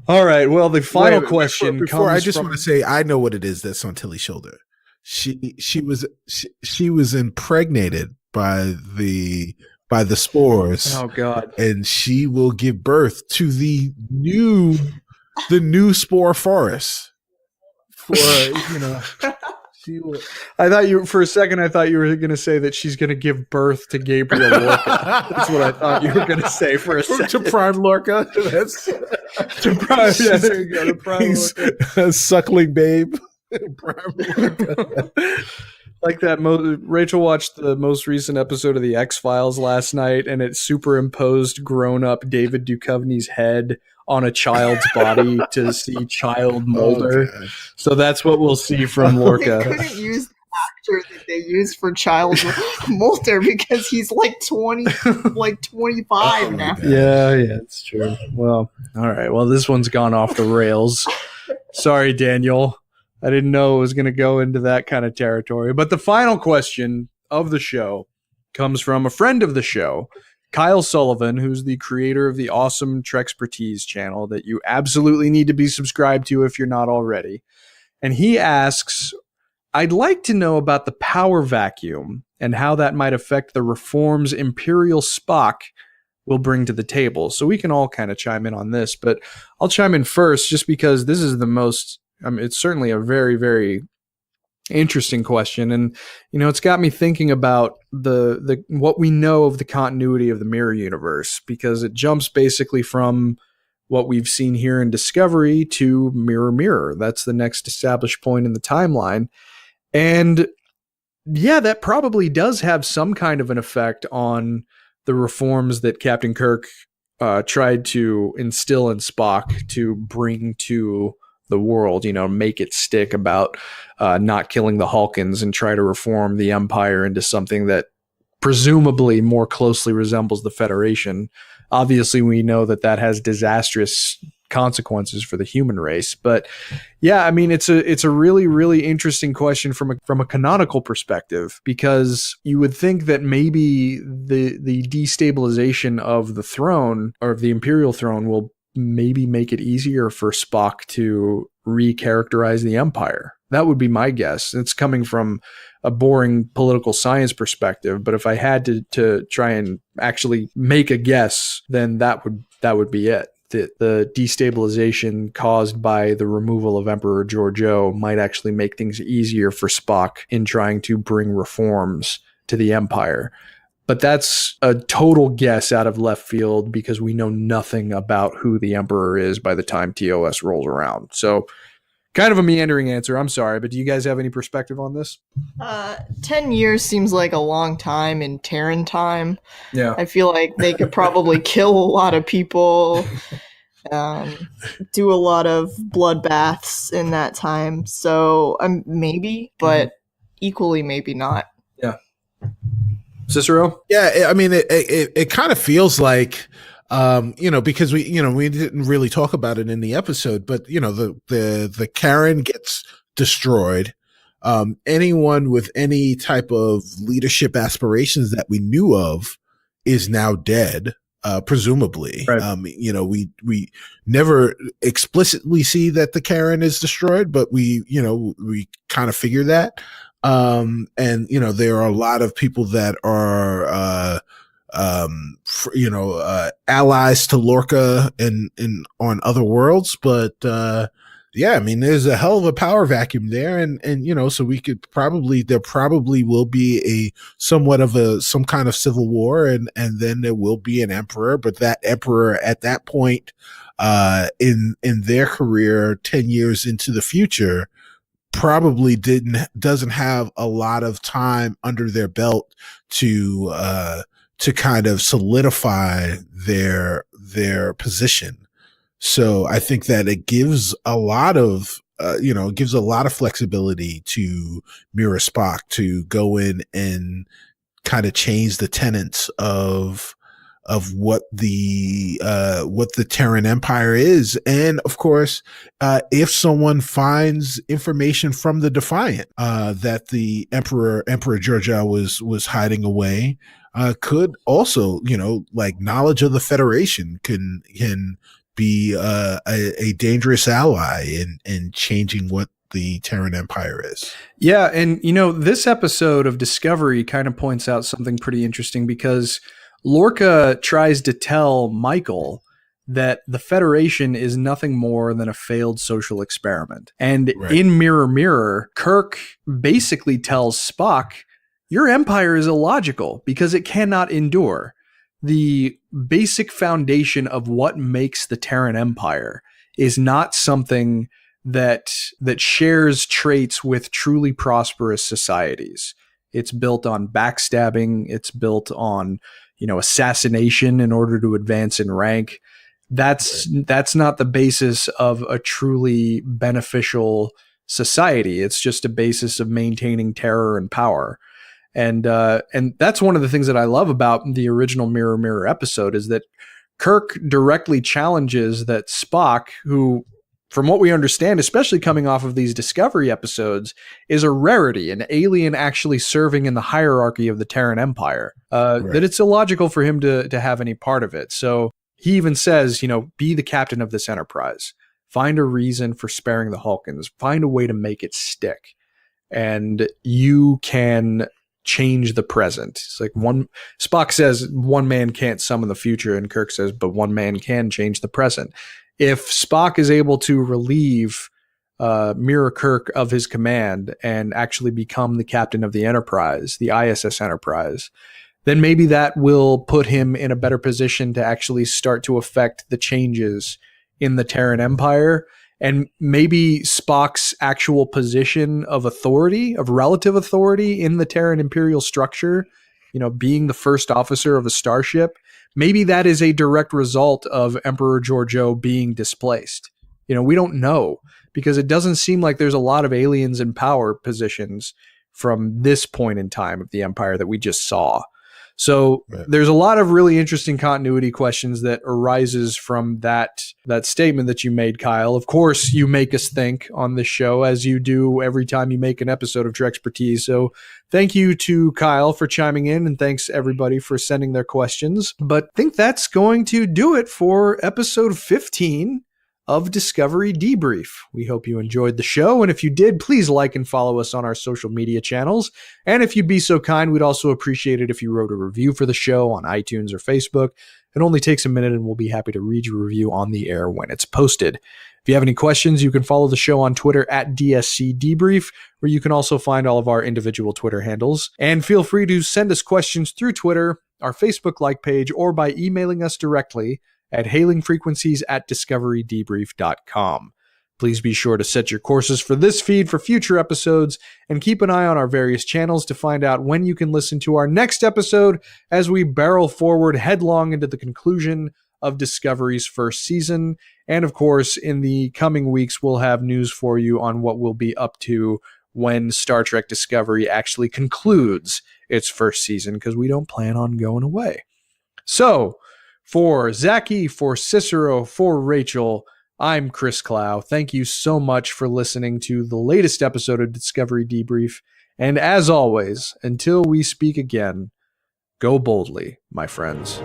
All right. Well, the final question before comes I just want to say I know what it is that's on Tilly's shoulder. She was impregnated by the spores. Oh God! And she will give birth to the new spore forest. She will. For a second I thought you were going to say that she's going to give birth to Gabriel Lorca. That's what I thought you were going to say for a second. To Prime Lorca. That's to Prime. Yeah, there you go. To Prime Lorca. A suckling babe. Prime Lorca. Like that. Rachel watched the most recent episode of the X-Files last night, and it superimposed grown-up David Duchovny's head on a child's body to see child Mulder. Oh, so that's what we'll see from Lorca. They couldn't use the actor that they used for child Mulder because he's like 25 now. Yeah, it's true. Well, all right. Well, this one's gone off the rails. Sorry, Daniel. I didn't know it was going to go into that kind of territory. But the final question of the show comes from a friend of the show, Kyle Sullivan, who's the creator of the awesome Trexpertise channel that you absolutely need to be subscribed to if you're not already. And he asks, I'd like to know about the power vacuum and how that might affect the reforms Imperial Spock will bring to the table. So we can all kind of chime in on this, but I'll chime in first just because this is the most, it's certainly a very, very interesting question. And, it's got me thinking about the what we know of the continuity of the Mirror Universe, because it jumps basically from what we've seen here in Discovery to Mirror Mirror. That's the next established point in the timeline. And yeah, that probably does have some kind of an effect on the reforms that Captain Kirk tried to instill in Spock to bring to the world, make it stick about not killing the Hulkins and try to reform the Empire into something that presumably more closely resembles the Federation. Obviously, we know that has disastrous consequences for the human race. But yeah, it's a really, really interesting question from a canonical perspective, because you would think that maybe the destabilization of the throne, or of the Imperial throne, will maybe make it easier for Spock to recharacterize the Empire. That would be my guess. It's coming from a boring political science perspective, but if I had to try and actually make a guess, then that would be it. The destabilization caused by the removal of Emperor Georgiou might actually make things easier for Spock in trying to bring reforms to the Empire. But that's a total guess out of left field, because we know nothing about who the Emperor is by the time TOS rolls around. So kind of a meandering answer. I'm sorry, but do you guys have any perspective on this? 10 years seems like a long time in Terran time. Yeah. I feel like they could probably kill a lot of people, do a lot of bloodbaths in that time. So maybe, but equally maybe not. Yeah. Cicero? Yeah, it kind of feels like, because we didn't really talk about it in the episode, but the Karen gets destroyed. Anyone with any type of leadership aspirations that we knew of is now dead, presumably. Right. We never explicitly see that the Karen is destroyed, but we kind of figure that. And, there are a lot of people that are, allies to Lorca and on other worlds, but, there's a hell of a power vacuum there. And, so we could there probably will be some kind of civil war, and then there will be an emperor, but that emperor at that point, in their career, 10 years into the future, probably doesn't have a lot of time under their belt to kind of solidify their position. So I think that it gives a lot of flexibility to Mirror Spock to go in and kind of change the tenets of what the Terran Empire is. And of course, if someone finds information from the Defiant, that the Emperor Georgia was hiding away, could also, knowledge of the Federation can be a dangerous ally in changing what the Terran Empire is. Yeah. And, this episode of Discovery kind of points out something pretty interesting, because Lorca tries to tell Michael that the Federation is nothing more than a failed social experiment. And in Mirror Mirror, Kirk basically tells Spock, your empire is illogical because it cannot endure. The basic foundation of what makes the Terran Empire is not something that shares traits with truly prosperous societies. It's built on backstabbing. It's built on assassination in order to advance in rank. That's not the basis of a truly beneficial society. It's just a basis of maintaining terror and power. And that's one of the things that I love about the original Mirror Mirror episode, is that Kirk directly challenges that Spock, who, from what we understand, especially coming off of these Discovery episodes, is a rarity, an alien actually serving in the hierarchy of the Terran Empire, that it's illogical for him to have any part of it. So he even says, be the captain of this enterprise. Find a reason for sparing the Hulkans. Find a way to make it stick. And you can change the present. It's like Spock says one man can't summon the future, and Kirk says, but one man can change the present. If Spock is able to relieve Mirror Kirk of his command and actually become the captain of the Enterprise, the ISS Enterprise, then maybe that will put him in a better position to actually start to affect the changes in the Terran Empire. And maybe Spock's actual position of authority, of relative authority in the Terran Imperial structure, being the first officer of a starship, maybe that is a direct result of Emperor Georgiou being displaced. We don't know, because it doesn't seem like there's a lot of aliens in power positions from this point in time of the Empire that we just saw. So there's a lot of really interesting continuity questions that arises from that statement that you made, Kyle. Of course, you make us think on this show, as you do every time you make an episode of Trek Expertise. So thank you to Kyle for chiming in, and thanks everybody for sending their questions. But I think that's going to do it for episode 15 of Discovery Debrief. We hope you enjoyed the show, and if you did, please like and follow us on our social media channels. And if you'd be so kind, we'd also appreciate it if you wrote a review for the show on iTunes or Facebook. It only takes a minute, and we'll be happy to read your review on the air when it's posted. If you have any questions, you can follow the show on Twitter at DSC Debrief, where you can also find all of our individual Twitter handles. And feel free to send us questions through Twitter, our Facebook like page, or by emailing us directly at hailingfrequencies@discoverydebrief.com. Please be sure to set your courses for this feed for future episodes, and keep an eye on our various channels to find out when you can listen to our next episode as we barrel forward headlong into the conclusion of Discovery's first season. And of course, in the coming weeks, we'll have news for you on what we'll be up to when Star Trek Discovery actually concludes its first season, because we don't plan on going away. So, for Zaki, for Cicero, for Rachel, I'm Chris Clow. Thank you so much for listening to the latest episode of Discovery Debrief. And as always, until we speak again, go boldly, my friends.